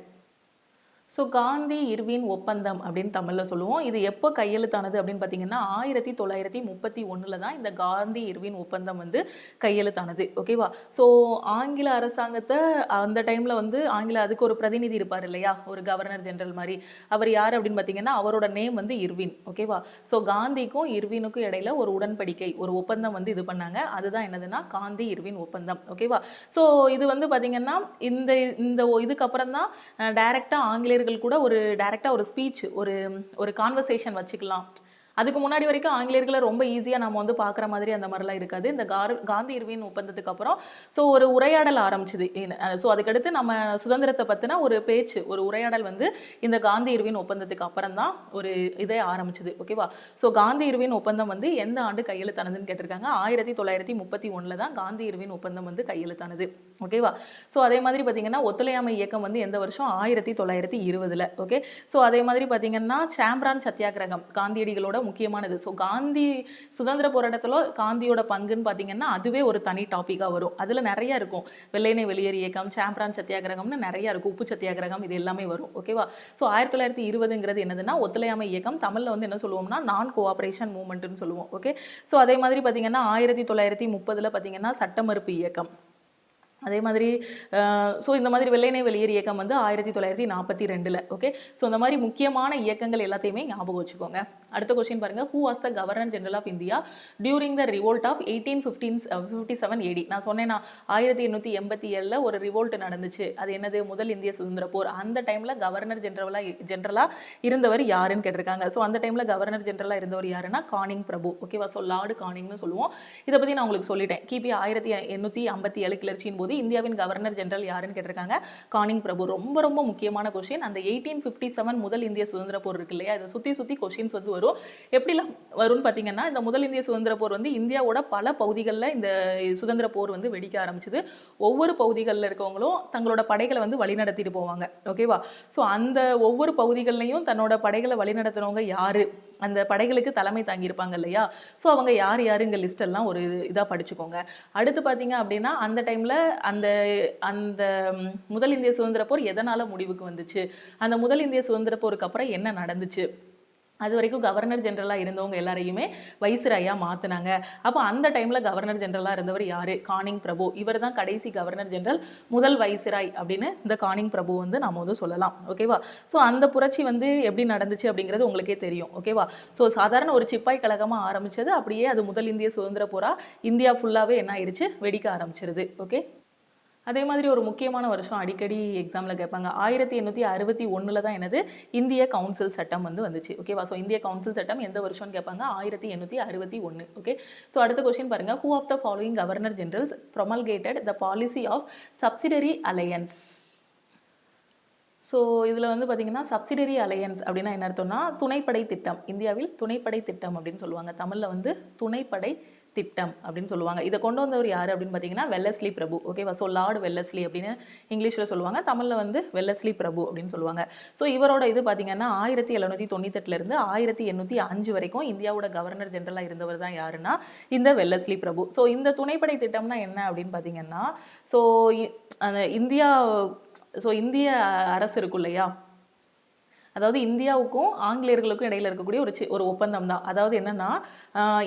So Gandhi Irwin ஒப்பந்தம் அப்படின்னு தமிழில் சொல்லுவோம். இது எப்போ கையெழுத்தானது அப்படின்னு பார்த்தீங்கன்னா 1931 தான் இந்த காந்தி இர்வின் ஒப்பந்தம் வந்து கையெழுத்தானது. ஓகேவா? ஸோ ஆங்கில அரசாங்கத்தை அந்த டைமில் வந்து அதுக்கு ஒரு பிரதிநிதி இருப்பார் இல்லையா, ஒரு கவர்னர் ஜெனரல் மாதிரி. அவர் யார் அப்படின்னு பார்த்தீங்கன்னா அவரோட நேம் வந்து இர்வின். ஓகேவா? ஸோ காந்திக்கும் இர்வினுக்கும் இடையில ஒரு உடன்படிக்கை, ஒரு ஒப்பந்தம் வந்து இது பண்ணாங்க. அதுதான் என்னதுன்னா காந்தி இர்வின் ஒப்பந்தம். ஓகேவா? ஸோ இது வந்து பார்த்தீங்கன்னா இந்த இதுக்கப்புறம் தான் டைரக்டாக ஆங்கிலேயர்கள் கூட ஒரு டைரக்டா ஒரு ஸ்பீச், ஒரு கான்வர்சேஷன் வச்சுக்கலாம். அதுக்கு முன்னாடி வரைக்கும் ஆங்கிலேயர்களை ரொம்ப ஈஸியாக நம்ம வந்து பார்க்குற மாதிரி அந்த மாதிரிலாம் இருக்காது. இந்த காந்தி இர்வின் ஒப்பந்தத்துக்கு அப்புறம் ஸோ ஒரு உரையாடல் ஆரம்பிச்சுது. ஸோ அதுக்கடுத்து நம்ம சுதந்திரத்தை பற்றின ஒரு பேச்சு, ஒரு உரையாடல் வந்து இந்த காந்தி இர்வின் ஒப்பந்தத்துக்கு அப்புறம் தான் ஒரு இதே ஆரம்பிச்சுது. ஓகேவா? ஸோ காந்தி இர்வின் ஒப்பந்தம் வந்து எந்த ஆண்டு கையெழுத்தானதுன்னு கேட்டிருக்காங்க. 1931 தான் காந்தி இர்வின் ஒப்பந்தம் வந்து கையெழுத்தானது. ஓகேவா? ஸோ அதே மாதிரி பார்த்தீங்கன்னா ஒத்துழையாமை இயக்கம் வந்து எந்த வருஷம்? 1920. ஓகே, ஸோ அதே மாதிரி பார்த்தீங்கன்னா சாம்பிரான் சத்தியாகிரகம் காந்தியடிகளோட முக்கியமானது. ஸோ காந்தி சுதந்திர போராட்டத்தில் காந்தியோட பங்குன்னு பார்த்தீங்கன்னா அதுவே ஒரு தனி டாப்பிக்காக வரும். அதில் நிறைய இருக்கும். வெள்ளையனே வெளியேறு இயக்கம், சாம்பிரான் சத்தியாகிரகம்னு நிறைய இருக்கும். உப்பு சத்தியாகிரகம், இது எல்லாமே வரும். ஓகேவா? ஸோ 1920ங்கிறது என்னதுன்னா ஒத்துழையாமை இயக்கம். தமிழில் வந்து என்ன சொல்லுவோம்னா நான் கோஆபரேஷன் மூவ்மெண்ட்னு சொல்லுவோம். ஓகே, ஸோ அதே மாதிரி பார்த்தீங்கன்னா 1930 பார்த்தீங்கன்னா சட்ட மறுப்பு இயக்கம். அதே மாதிரி ஸோ இந்த மாதிரி வெள்ளையனே வெளியேறு இயக்கம் வந்து 1942. ஓகே, ஸோ இந்த மாதிரி முக்கியமான இயக்கங்கள் எல்லாத்தையுமே ஞாபகம் வச்சுக்கோங்க. அடுத்த கொஸ்டின் பாருங்க. Who was the governor general of India during the revolt of 1857 AD? நான் சொன்னேன்னா 1887 ஒரு ரிவோல்ட் நடந்துச்சு. அது என்னது? முதல் இந்திய சுதந்திர போர். அந்த டைம்ல கவர்னர் ஜெனரலா இருந்தவர் யாருன்னு கேட்டிருக்காங்க. ஸோ அந்த டைம்ல கவர்னர் ஜெனரலா இருந்தவர் யாருன்னா கானிங் பிரபு. ஓகேவா? ஸோ லார்டு கானிங்னு சொல்லுவோம். இதை பத்தி நான் உங்களுக்கு சொல்லிட்டேன். கிபி 1857 கிளர்ச்சியின் போது இந்தியாவின் கவர்னர் ஜெனரல் யாருன்னு கேட்டிருக்காங்க. கானிங் பிரபு. ரொம்ப ரொம்ப முக்கியமான கொஸ்டின். அந்த 1857 முதல் இந்திய சுதந்திர போர் இருக்கு இல்லையா, இதை சுத்தி கொஸ்டின்ஸ் வந்து வரும். எப்படிலாம் வரும்னு பார்த்தீங்கன்னா இந்த முதல் இந்திய சுதந்திர போர் வந்து இந்தியாவோட பல பகுதிகளில் இந்த சுதந்திர போர் வந்து வெடிக்க ஆரம்பிச்சது. ஒவ்வொரு பகுதிகளில் இருக்கவங்களும் தங்களோட படைகளை வந்து வழிநடத்திட்டு போவாங்க. ஓகேவா? ஸோ அந்த ஒவ்வொரு பகுதிகள்லையும் தன்னோட படைகளை வழிநடத்துறவங்க யாரு, அந்த படைகளுக்கு தலைமை தாங்கியிருப்பாங்க இல்லையா, ஸோ அவங்க யாருங்க லிஸ்ட் எல்லாம் ஒரு இதாக படிச்சுக்கோங்க. அடுத்து பார்த்தீங்க அப்படின்னா அந்த டைமில் அந்த அந்த முதல் இந்திய சுதந்திர போர் எதனால் முடிவுக்கு வந்துச்சு, அந்த முதல் இந்திய சுதந்திர போருக்கு அப்புறம் என்ன நடந்துச்சு, அது வரைக்கும் கவர்னர் ஜெனரலாக இருந்தவங்க எல்லாரையுமே வைஸ்ராயாக மாற்றினாங்க. அப்போ அந்த டைமில் கவர்னர் ஜெனரலாக இருந்தவர் யார்? கானிங் பிரபு. இவர் தான் கடைசி கவர்னர் ஜெனரல், முதல் வைஸ்ராய் அப்படின்னு இந்த கானிங் பிரபு வந்து நம்ம வந்து சொல்லலாம். ஓகேவா? ஸோ அந்த புரட்சி வந்து எப்படி நடந்துச்சு அப்படிங்கிறது உங்களுக்கே தெரியும். ஓகேவா? ஸோ சாதாரண ஒரு சிப்பாய் கழகமாக ஆரம்பிச்சது அப்படியே அது முதல் இந்திய சுதந்திர போராக இந்தியா ஃபுல்லாகவே என்ன ஆயிடுச்சு? வெடிக்க ஆரம்பிச்சிருது. ஓகே, அதே மாதிரி ஒரு முக்கியமான வருஷம் அடிக்கடி எக்ஸாமில் கேட்பாங்க. 1861 தான் என்னது? இந்திய கவுன்சில் சட்டம் வந்து வந்துச்சு. ஓகேவா? ஸோ இந்திய கவுன்சில் சட்டம் எந்த வருஷம்னு கேட்பாங்க. 1861. ஓகே, ஸோ அடுத்த கொஸ்டின் பாருங்க. Who of the following governor generals promulgated the policy of subsidiary alliance? So இதில் வந்து பார்த்தீங்கன்னா சப்சிடரி அலையன்ஸ் அப்படின்னா என்ன அர்த்தம்னா துணைப்படை திட்டம். இந்தியாவில் துணைப்படை திட்டம் அப்படின்னு சொல்லுவாங்க. தமிழில் வந்து துணைப்படை திட்டம் அப்படின்னு சொல்லுவாங்க. இதை கொண்டு வந்தவர் யார் அப்படின்னு பார்த்தீங்கன்னா வெல்லஸ்லி பிரபு. ஓகேவா? ஸோ லார்டு வெல்லஸ்லி அப்படின்னு இங்கிலீஷில் சொல்லுவாங்க. தமிழில் வந்து வெல்லஸ்லி பிரபு அப்படின்னு சொல்லுவாங்க. ஸோ இவரோட இது பார்த்தீங்கன்னா 1798 1805 வரைக்கும் இந்தியாவோட கவர்னர் ஜெனரலாக இருந்தவர் தான் யாருன்னா இந்த வெல்லஸ்லி பிரபு. ஸோ இந்த துணைப்படை திட்டம்னா என்ன அப்படின்னு பார்த்தீங்கன்னா ஸோ இந்திய அரசு இருக்கும் இல்லையா, அதாவது இந்தியாவுக்கும் ஆங்கிலேயர்களுக்கும் இடையில இருக்கக்கூடிய ஒரு ஒப்பந்தம் தான். அதாவது என்னன்னா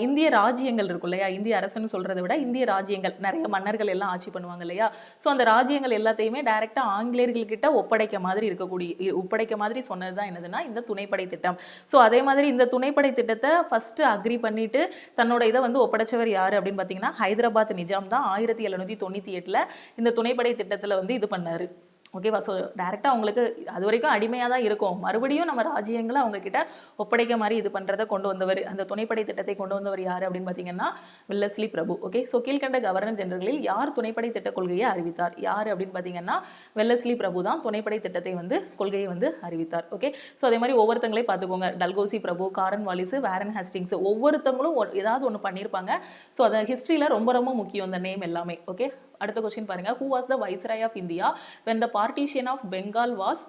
இந்திய ராஜ்யங்கள் இருக்கும் இல்லையா, இந்திய அரசுன்னு சொல்றதை விட இந்திய ராஜ்யங்கள், நிறைய மன்னர்கள் எல்லாம் ஆட்சி பண்ணுவாங்க இல்லையா, ஸோ அந்த ராஜ்யங்கள் எல்லாத்தையுமே டைரக்டா ஆங்கிலேயர்கள் கிட்ட ஒப்படைக்க மாதிரி சொன்னதுதான் என்னதுன்னா இந்த துணைப்படை திட்டம். ஸோ அதே மாதிரி இந்த துணைப்படை திட்டத்தை ஃபர்ஸ்ட் அக்ரி பண்ணிட்டு தன்னோட இதை வந்து ஒப்படைச்சவர் யாரு அப்படின்னு பார்த்தீங்கன்னா ஹைதராபாத் நிஜாம் தான் 1798 இந்த துணைப்படை திட்டத்தில் வந்து இது பண்ணாரு. ஓகேவா. ஸோ டேரெக்டாக அவங்களுக்கு அது வரைக்கும் அடிமையாக தான் இருக்கும், மறுபடியும் நம்ம ராஜ்யங்களை அவங்க கிட்ட ஒப்படைக்க மாதிரி இது பண்ணுறதை கொண்டு வந்தவர், அந்த துணைப்படை திட்டத்தை கொண்டு வந்தவர் யார் அப்படின்னு பார்த்தீங்கன்னா வெல்லஸ்லி பிரபு. ஓகே. ஸோ கீழ்கண்ட கவர்னர் ஜெனரல்களில் யார் துணைப்படை திட்ட கொள்கையை அறிவித்தார்? யார் அப்படின்னு பார்த்தீங்கன்னா வெல்லஸ்லி பிரபு தான் துணைப்படை திட்டத்தை வந்து கொள்கையை வந்து அறிவித்தார். ஓகே. ஸோ அதே மாதிரி ஒவ்வொருத்தங்களே பார்த்துக்கோங்க, டல்கோசி பிரபு, காரன் வாலிஸ், வேரன் ஹேஸ்டிங்ஸ், ஒவ்வொருத்தங்களும் ஏதாவது ஒன்று பண்ணியிருப்பாங்க. ஸோ அதை ஹிஸ்ட்ரியில் ரொம்ப ரொம்ப முக்கியம் இந்த நேம் எல்லாமே. ஓகே. அடுத்த கொஸ்டின் பாருங்க, who was the viceroy of India when the partition of Bengal was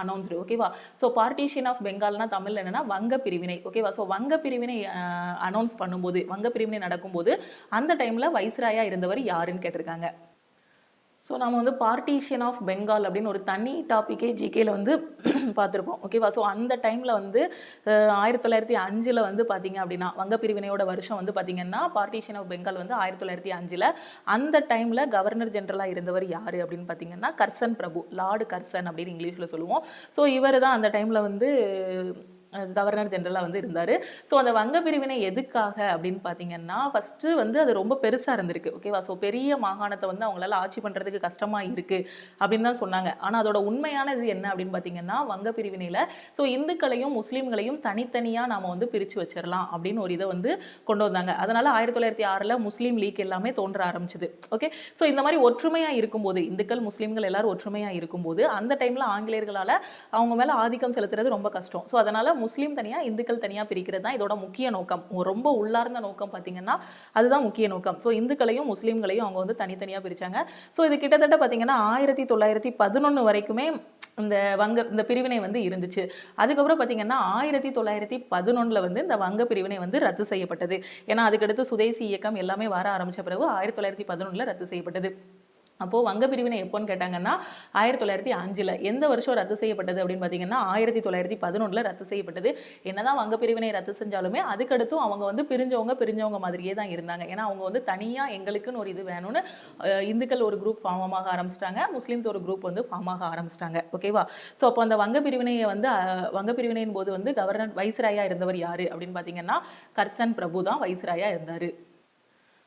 announced? ஓகேவா. ஸோ பார்ட்டிஷன் ஆஃப் பெங்கால்னா தமிழ் என்னன்னா வங்க பிரிவினை. ஓகேவா. ஸோ வங்க பிரிவினை அனௌன்ஸ் பண்ணும்போது, வங்க பிரிவினை நடக்கும்போது அந்த டைம்ல வைஸ்ராயா இருந்தவர் யாருன்னு கேட்டிருக்காங்க. ஸோ நம்ம வந்து பார்ட்டிஷன் ஆஃப் பெங்கால் அப்படின்னு ஒரு தனி டாப்பிக்கே ஜிகேல வந்து பார்த்துருப்போம். ஓகேவா. ஸோ அந்த டைமில் வந்து 1905 வந்து பார்த்தீங்க அப்படின்னா வங்க பிரிவினையோட வருஷம் வந்து பார்த்தீங்கன்னா பார்ட்டிஷன் ஆஃப் பெங்கால் வந்து 1905. அந்த டைமில் கவர்னர் ஜெனரலாக இருந்தவர் யார் அப்படின்னு பார்த்தீங்கன்னா கர்சன் பிரபு, லார்டு கர்சன் அப்படின்னு இங்கிலீஷில் சொல்லுவோம். ஸோ இவர் தான் அந்த டைமில் வந்து கவர்னர் ஜெனரலாக வந்து இருந்தார். ஸோ அந்த வங்க பிரிவினை எதுக்காக அப்படின்னு பார்த்தீங்கன்னா ஃபஸ்ட்டு வந்து அது ரொம்ப பெருசாக இருந்திருக்கு. ஓகேவா. ஸோ பெரிய மாகாணத்தை வந்து அவங்களால ஆட்சி பண்ணுறதுக்கு கஷ்டமாக இருக்குது அப்படின்னு தான் சொன்னாங்க. ஆனால் அதோட உண்மையான இது என்ன அப்படின்னு பார்த்தீங்கன்னா வங்க பிரிவினையில் ஸோ இந்துக்களையும் முஸ்லீம்களையும் தனித்தனியாக நாம் வந்து பிரித்து வச்சிடலாம் அப்படின்னு ஒரு இதை வந்து கொண்டு வந்தாங்க. அதனால் 1906 முஸ்லீம் லீக் எல்லாமே தோன்ற ஆரம்பிச்சுது. ஓகே. ஸோ இந்த மாதிரி ஒற்றுமையாக இருக்கும்போது, இந்துக்கள் முஸ்லீம்கள் எல்லாரும் ஒற்றுமையாக இருக்கும்போது அந்த டைமில் ஆங்கிலேயர்களால் அவங்க மேலே ஆதிக்கம் செலுத்துறது ரொம்ப கஷ்டம். ஸோ அதனால் முஸ்லீம் தனியாக இந்துக்கள் தனியாக பிரிக்கிறது தான் இதோட முக்கிய நோக்கம். ரொம்ப உள்ளார்ந்த நோக்கம் பார்த்தீங்கன்னா அதுதான் முக்கிய நோக்கம். ஸோ இந்துக்களையும் முஸ்லீம்களையும் அவங்க வந்து தனித்தனியாக பிரித்தாங்க. ஸோ இது கிட்டத்தட்ட பார்த்தீங்கன்னா 1911 வரைக்குமே இந்த பிரிவினை வந்து இருந்துச்சு. அதுக்கப்புறம் பார்த்தீங்கன்னா 1911 வந்து இந்த வங்க பிரிவினை வந்து ரத்து செய்யப்பட்டது. ஏன்னா அதுக்கடுத்து சுதேசி இயக்கம் எல்லாமே வர ஆரம்பித்த பிறகு 1911 ரத்து செய்யப்பட்டது. அப்போது வங்க பிரிவினை எப்போன்னு கேட்டாங்கன்னா 1905. எந்த வருஷம் ரத்து செய்யப்பட்டது அப்படின்னு பார்த்தீங்கன்னா 1911 ரத்து செய்யப்பட்டது. என்னதான் வங்க பிரிவினை ரத்து செஞ்சாலுமே அதுக்கடுத்தும் அவங்க வந்து பிரிஞ்சவங்க மாதிரியே தான் இருந்தாங்க. ஏன்னா அவங்க வந்து தனியாக எங்களுக்குன்னு ஒரு இது வேணும்னு இந்துக்கள் ஒரு குரூப் ஃபார்ம் ஆக ஆரம்பிச்சிட்டாங்க, முஸ்லீம்ஸ் ஒரு குரூப் வந்து ஃபார்ம் ஆக ஆரம்பிச்சிட்டாங்க. ஓகேவா. ஸோ அப்போ அந்த வங்க பிரிவினையின் போது வந்து கவர்னர் வைஸ்ராயா இருந்தவர் யாரு அப்படின்னு பார்த்தீங்கன்னா கர்சன் பிரபு தான் வைஸ்ராயா இருந்தார்.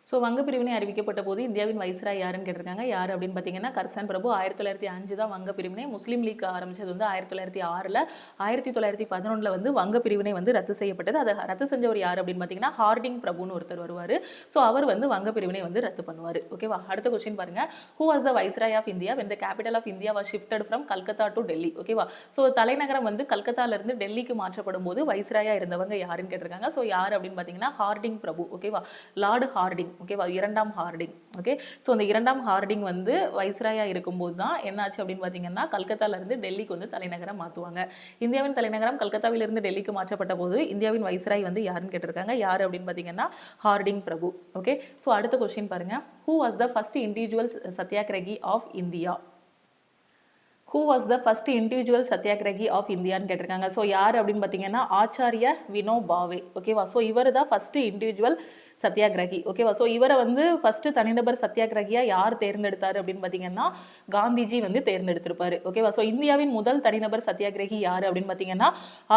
ஸோ வங்க பிரிவினை அறிவிக்கப்பட்ட போது இந்தியாவின் வைஸ்ராய் யாருன்னு கேட்டிருக்காங்க. யார் அப்படின்னு பார்த்தீங்கன்னா கர்சன் பிரபு. 1905 தான் வங்க பிரிவினை. முஸ்லீம் லீக் ஆரம்பிச்சது வந்து 1906. 1911 வந்து வங்க பிரிவினை வந்து ரத்து செய்யப்பட்டது. அதை ரத்து செஞ்சவர் யார் அப்படின்னு பார்த்தீங்கன்னா ஹார்டிங் பிரபுன்னு ஒருத்தர் வருவார். ஸோ அவர் வந்து வங்க பிரிவினை வந்து ரத்து பண்ணுவார். ஓகேவா. அடுத்த கொஸ்டின் பாருங்க, who was the viceroy of India when the capital of India was shifted from Calcutta to Delhi? ஓகேவா. ஸோ தலைநகரம் வந்து கல்கத்தாலேருந்து டெல்லிக்கு மாற்றப்படும் போது வைஸ்ராயா இருந்தவங்க யாருன்னு கேட்டிருக்காங்க. ஸோ யார் அப்படின்னு பார்த்தீங்கன்னா ஹார்டிங் பிரபு. ஓகேவா. Lord Harding. ஓகேவா. இரண்டாம் ஹார்டிங். ஓகே. ஸோ அந்த இரண்டாம் ஹார்டிங் வந்து வைஸ்ராயா இருக்கும்போது தான் என்னாச்சு அப்படின்னு பார்த்தீங்கன்னா கல்கத்தாலேருந்து டெல்லிக்கு வந்து தலைநகரம் மாற்றுவாங்க. இந்தியாவின் தலைநகரம் கல்கத்தாவிலிருந்து டெல்லிக்கு மாற்றப்பட்ட போது இந்தியாவின் வைஸ்ராய் வந்து யாருன்னு கேட்டிருக்காங்க. யார் அப்படின்னு பார்த்தீங்கன்னா ஹார்டிங் பிரபு. ஓகே. ஸோ அடுத்த கொஸ்டின் பாருங்க, who was the first individual satyagrahi of India? Who was the first individual satyagrahi of இந்தியான்னு கேட்டிருக்காங்க. ஸோ யார் அப்படின்னு பார்த்தீங்கன்னா ஆச்சாரிய வினோபாவே. ஓகேவா. ஸோ இவர் தான் ஃபர்ஸ்ட் இண்டிவிஜுவல் சத்தியாகிரகி. ஓகேவா. ஸோ இவரை வந்து ஃபர்ஸ்ட் தனிநபர் சத்தியாகிரகியா யார் தேர்ந்தெடுத்தார் அப்படின்னு பார்த்தீங்கன்னா காந்திஜி வந்து தேர்ந்தெடுத்திருப்பாரு. ஓகேவா. ஸோ இந்தியாவின் முதல் தனிநபர் சத்தியாகிரகி யார் அப்படின்னு பார்த்தீங்கன்னா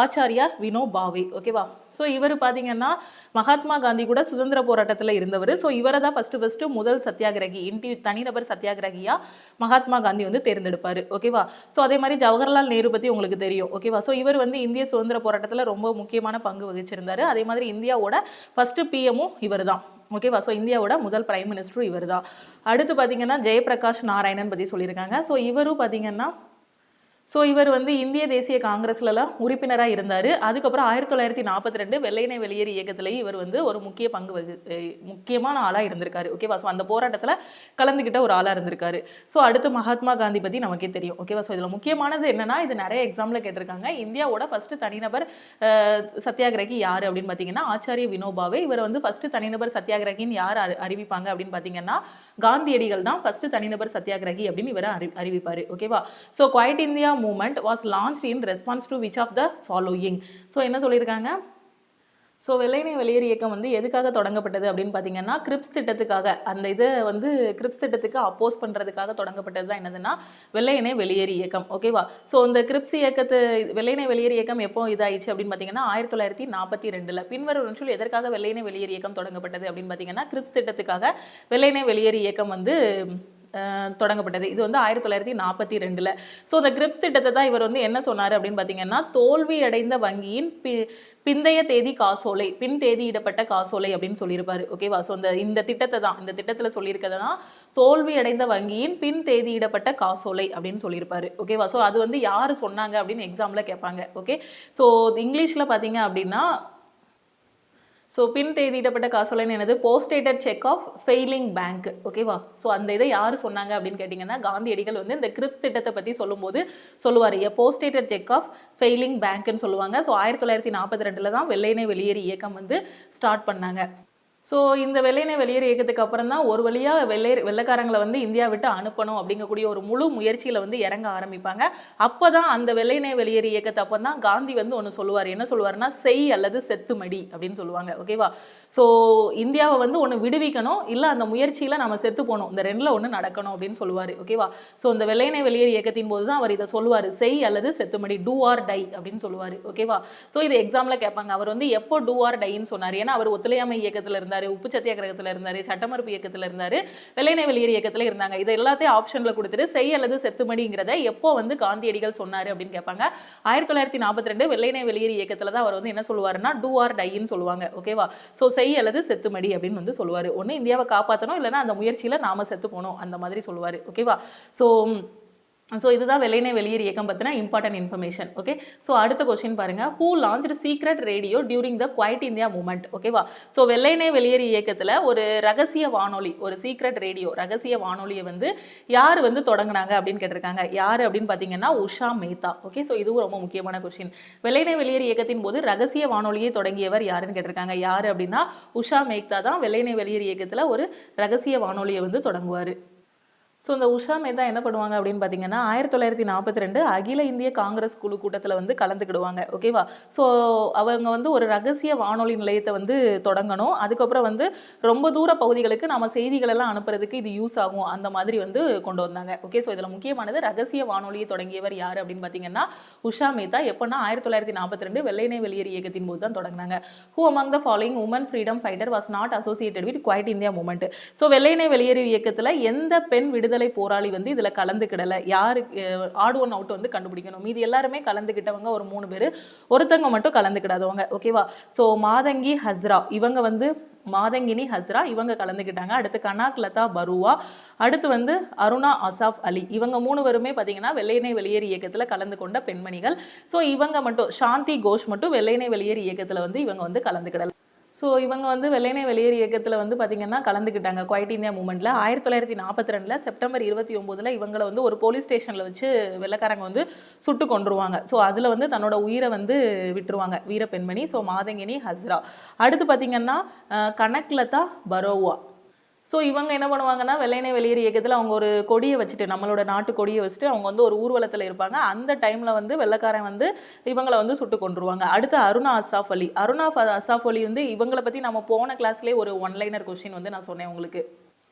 ஆச்சாரியா வினோபாவே. ஓகேவா. ஸோ இவர் பார்த்தீங்கன்னா மகாத்மா காந்தி கூட சுதந்திர போராட்டத்தில் இருந்தவர். ஸோ இவரை தான் ஃபர்ஸ்ட் முதல் சத்தியாகிரகி தனிநபர் சத்தியாகிரகியா மகாத்மா காந்தி வந்து தேர்ந்தெடுப்பார். ஓகேவா. ஸோ அதே மாதிரி ஜவஹர்லால் நேரு பற்றி உங்களுக்கு தெரியும். ஓகேவா. ஸோ இவர் வந்து இந்திய சுதந்திர போராட்டத்தில் ரொம்ப முக்கியமான பங்கு வகிச்சிருந்தாரு. அதே மாதிரி இந்தியாவோட ஃபர்ஸ்ட் பிஎம்மும் இவர் தான். ஓகேவா. ஸோ இந்தியாவோட முதல் பிரைம் மினிஸ்டரும் இவர் தான். அடுத்து பார்த்தீங்கன்னா ஜெயபிரகாஷ் நாராயணன் பற்றி சொல்லியிருக்காங்க. ஸோ இவரும் பார்த்தீங்கன்னா இவர் வந்து இந்திய தேசிய காங்கிரஸ்லாம் உறுப்பினராக இருந்தார். அதுக்கப்புறம் 1942 வெள்ளையனை வெளியேறு இயக்கத்திலேயே இவர் வந்து ஒரு முக்கியமான ஆளாக இருந்திருக்காரு. ஓகேவா. ஸோ அந்த போராட்டத்தில் கலந்துக்கிட்ட ஒரு ஆளாக இருந்திருக்காரு. ஸோ அடுத்து மகாத்மா காந்தி பற்றி நமக்கே தெரியும். ஓகேவா. ஸோ இதில் முக்கியமானது என்னன்னா, இது நிறைய எக்ஸாம்பிள் கேட்டிருக்காங்க. இந்தியாவோட ஃபர்ஸ்ட் தனிநபர் சத்தியாகிரகி யார் அப்படின்னு பார்த்தீங்கன்னா ஆச்சாரிய வினோபாவே. இவர் வந்து ஃபர்ஸ்ட் தனிநபர் சத்தியாகிரகின்னு யார் அறிவிப்பாங்க அப்படின்னு பார்த்தீங்கன்னா காந்தியடிகள் தான் ஃபர்ஸ்ட் தனிநபர் சத்தியாகிரகி அப்படின்னு இவரை அறிவிப்பார். ஓகேவா. So quit India movement was launched in response to which of the following. So என்ன சொல்லியிருக்காங்க, ஸோ வெள்ளையனே வெளியேறு இயக்கம் வந்து எதுக்காக தொடங்கப்பட்டது அப்படின்னு பார்த்தீங்கன்னா கிரிப்ஸ் திட்டத்துக்காக. அந்த இதை வந்து கிரிப்ஸ் திட்டத்துக்கு அப்போஸ் பண்ணுறதுக்காக தொடங்கப்பட்டது தான் என்னதுன்னா வெள்ளையனே வெளியேறு இயக்கம். ஓகேவா. ஸோ இந்த கிரிப்ஸ் இயக்கத்து வெள்ளையனே வெளியேறு இயக்கம் எப்போ இதாயிடுச்சு அப்படின்னு பார்த்தீங்கன்னா 1942. பின்வரும் ஒன்றில் எதற்காக வெள்ளையனே வெளியேறு இயக்கம் தொடங்கப்பட்டது அப்படின்னு பார்த்தீங்கன்னா கிரிப்ஸ் திட்டத்துக்காக வெள்ளையனே வெளியேறு இயக்கம் வந்து தொடங்கப்பட்டது. இது வந்து 1942. ஸோ இந்த கிரிப்ஸ் திட்டத்தை தான் இவர் வந்து என்ன சொன்னார் அப்படின்னு பார்த்தீங்கன்னா தோல்வி அடைந்த வங்கியின் பிந்தைய தேதி காசோலை, பின் தேதியிடப்பட்ட காசோலை அப்படின்னு சொல்லியிருப்பாரு. ஓகேவா. ஸோ இந்த திட்டத்தை தான் இந்த திட்டத்தில் சொல்லியிருக்கிறதுனா தோல்வி அடைந்த வங்கியின் பின் தேதியிடப்பட்ட காசோலை அப்படின்னு சொல்லியிருப்பாரு. ஓகேவா. ஸோ அது வந்து யார் சொன்னாங்க அப்படின்னு எக்ஸாமில் கேட்பாங்க. ஓகே. ஸோ இங்கிலீஷில் பார்த்தீங்க அப்படின்னா ஸோ பின் தேதியிடப்பட்ட காசோலைன்னு என்னது போஸ்டேட்டட் செக் ஆஃப் ஃபெயிலிங் பேங்க். ஓகேவா. ஸோ அந்த இதை யார் சொன்னாங்க அப்படின்னு கேட்டிங்கன்னா காந்தியடிகள் வந்து இந்த கிரிப்ஸ் திட்டத்தை பற்றி சொல்லும்போது சொல்லுவார் போஸ்டேட்டட் செக் ஆஃப் ஃபெயிலிங் பேங்க்னு சொல்லுவாங்க. ஸோ 1942 தான் வெள்ளையனே வெளியேறு இயக்கம் வந்து ஸ்டார்ட் பண்ணாங்க. ஸோ இந்த வெள்ளையனே வெளியேறு இயக்கத்துக்கு அப்புறம் தான் ஒரு வழியாக வெள்ளைக்காரங்களை வந்து இந்தியா விட்டு அனுப்பணும் அப்படிங்கக்கூடிய ஒரு முழு முயற்சியில் வந்து இறங்க ஆரம்பிப்பாங்க. அப்போ தான் அந்த வெள்ளையனே வெளியேறு இயக்கத்தை அப்போ தான் காந்தி வந்து ஒன்று சொல்லுவார். என்ன சொல்லுவார்னா செய் அல்லது செத்துமடி அப்படின்னு சொல்லுவாங்க. ஓகேவா. ஸோ இந்தியாவை வந்து ஒன்று விடுவிக்கணும், இல்லை அந்த முயற்சியில் நம்ம செத்து போகணும், இந்த ரெண்டில் ஒன்று நடக்கணும் அப்படின்னு சொல்லுவார். ஓகேவா. ஸோ இந்த வெள்ளையனே வெளியேறு இயக்கத்தின் போது தான் அவர் இதை சொல்லுவார், செய் அல்லது செத்துமடி, டூ ஆர் டை அப்படின்னு சொல்லுவார். ஓகேவா. ஸோ இது எக்ஸாமில் கேட்பாங்க, அவர் வந்து எப்போ டூ ஆர் டைன்னு சொன்னார். ஏன்னா அவர் ஒத்துழையாமை இயக்கத்தில் இருந்தார், உப்பு சத்தியாகிரகத்தில் இருந்தார், சட்டமறுப்பு இயக்கத்தில் இருந்தார், வெள்ளையனே வெளியேறு இயக்கத்தில் இருந்தாங்க. இது எல்லாத்தையும் ஆப்ஷனில் கொடுத்துட்டு செய் அல்லது செத்துமடிங்கிறத எப்போ வந்து காந்தியடிகள் சொன்னார் அப்படின்னு கேட்பாங்க. 1942 வெள்ளையனே வெளியேறு இயக்கத்தில் தான் அவர் வந்து என்ன சொல்லுவாருன்னா டூ ஆர் டைன்னு சொல்லுவாங்க. ஓகேவா. ஸோ செய் அல்லது செத்துமடி அப்படின்னு வந்து சொல்லுவார். ஒன்று இந்தியாவை காப்பாற்றணும், இல்லைன்னா அந்த முயற்சியில் நாம செத்து போகணும், அந்த மாதிரி சொல்லுவார். ஓகேவா. ஸோ இதுதான் வெள்ளையனே வெளியேறு இயக்கம் பற்றின இம்பார்ட்டன்ட் இன்ஃபர்மேஷன். ஓகே. ஸோ அடுத்த கொஸ்டின் பாருங்க, who launched secret radio during the quit India movement. ஓகேவா. ஸோ வெள்ளையனே வெளியேறு இயக்கத்தில் ஒரு ரகசிய வானொலி, ஒரு சீக்ரெட் ரேடியோ, ரகசிய வானொலியை வந்து யார் வந்து தொடங்கினாங்க அப்படின்னு கேட்டிருக்காங்க. யார் அப்படின்னு பார்த்தீங்கன்னா உஷா மேத்தா. ஓகே. ஸோ இதுவும் ரொம்ப முக்கியமான கொஸ்டின். வெள்ளையனே வெளியேறு இயக்கத்தின் போது ரகசிய வானொலியை தொடங்கியவர் யாருன்னு கேட்டிருக்காங்க. யார் அப்படின்னா உஷா மேத்தா தான் வெள்ளையனே வெளியேறு இயக்கத்தில் ஒரு ரகசிய வானொலியை வந்து தொடங்குவார். ஸோ இந்த உஷா மேத்தா என்ன பண்ணுவாங்க அப்படின்னு பார்த்தீங்கன்னா 1942 அகில இந்திய காங்கிரஸ் குழு கூட்டத்தில் வந்து கலந்துக்கிடுவாங்க. ஓகேவா. ஸோ அவங்க வந்து ஒரு ரகசிய வானொலி நிலையத்தை வந்து தொடங்கணும். அதுக்கப்புறம் வந்து ரொம்ப தூர பகுதிகளுக்கு நம்ம செய்திகளெல்லாம் அனுப்புறதுக்கு இது யூஸ் ஆகும், அந்த மாதிரி வந்து கொண்டு வந்தாங்க. ஓகே. ஸோ இதில் முக்கியமானது ரகசிய வானொலியை தொடங்கியவர் யார் அப்படின்னு பார்த்தீங்கன்னா உஷா மேத்தா. எப்போன்னா 1942 வெள்ளையனே வெளியேறு இயக்கத்தின் போது தான் தொடங்கினாங்க. Who among the following woman freedom fighter was not associated with quit India movement. So வெள்ளையனே வெளியேறு இயக்கத்தில் எந்த பெண் விடுதலை போராளி வந்து இதுல கலந்துக்கிடல, யாரு ஆட் ஒன் அவுட் வந்து கண்டுபிடிக்கணும். மீதி எல்லாருமே கலந்துக்கிட்டவங்க ஒரு 3 பேர், ஒருத்தங்க மட்டும் கலந்துக்கிடாதவங்க. ஓகேவா. ஸோ மாதங்கி ஹஸ்ரா இவங்க வந்து மாதங்கினி ஹஸ்ரா இவங்க கலந்துக்கிட்டாங்க. அடுத்து கனாக் லதா பருவா, அடுத்து வந்து அருணா அசாஃப் அலி, இவங்க 3 பேருமே பார்த்தீங்கன்னா வெள்ளையனே வெளியேறு இயக்கத்தில் கலந்து கொண்ட பெண்மணிகள். ஸோ இவங்க மட்டும் சாந்தி கோஷ் மட்டும் வெள்ளையனே வெளியேறு இயக்கத்தில் வந்து இவங்க வந்து கலந்துக்கிடல. ஸோ இவங்க வந்து வெள்ளையனே வெளியேறு இயக்கத்தில் வந்து பார்த்தீங்கன்னா கலந்துக்கிட்டாங்க குவைட் இந்தியா மூமெண்ட்டில். 1942 செப்டம்பர் 29 இவங்களை வந்து ஒரு போலீஸ் ஸ்டேஷனில் வச்சு வெள்ளைக்காரங்க வந்து சுட்டு கொண்டுருவாங்க. ஸோ அதில் வந்து தன்னோட உயிரை வந்து விட்டுருவாங்க வீர பெண்மணி. ஸோ மாதங்கினி ஹஸ்ரா. அடுத்து பார்த்தீங்கன்னா கனக்லதா பரோவா. ஸோ இவங்க என்ன பண்ணுவாங்கன்னா வெள்ளையனே வெளியேறு இயக்கத்தில் அவங்க ஒரு கொடியை வச்சுட்டு, நம்மளோட நாட்டு கொடியை வச்சுட்டு அவங்க வந்து ஒரு ஊர்வலத்தில் இருப்பாங்க. அந்த டைமில் வந்து வெள்ளைக்காரன் வந்து இவங்களை வந்து சுட்டு கொண்டுருவாங்க. அடுத்து அருணா அசாஃப் அலி. அருணா அசாஃப் அலி வந்து இவங்களை பற்றி நம்ம போன கிளாஸ்லேயே ஒரு ஒன்லைனர் கொஸ்டின் வந்து நான் சொன்னேன் உங்களுக்கு.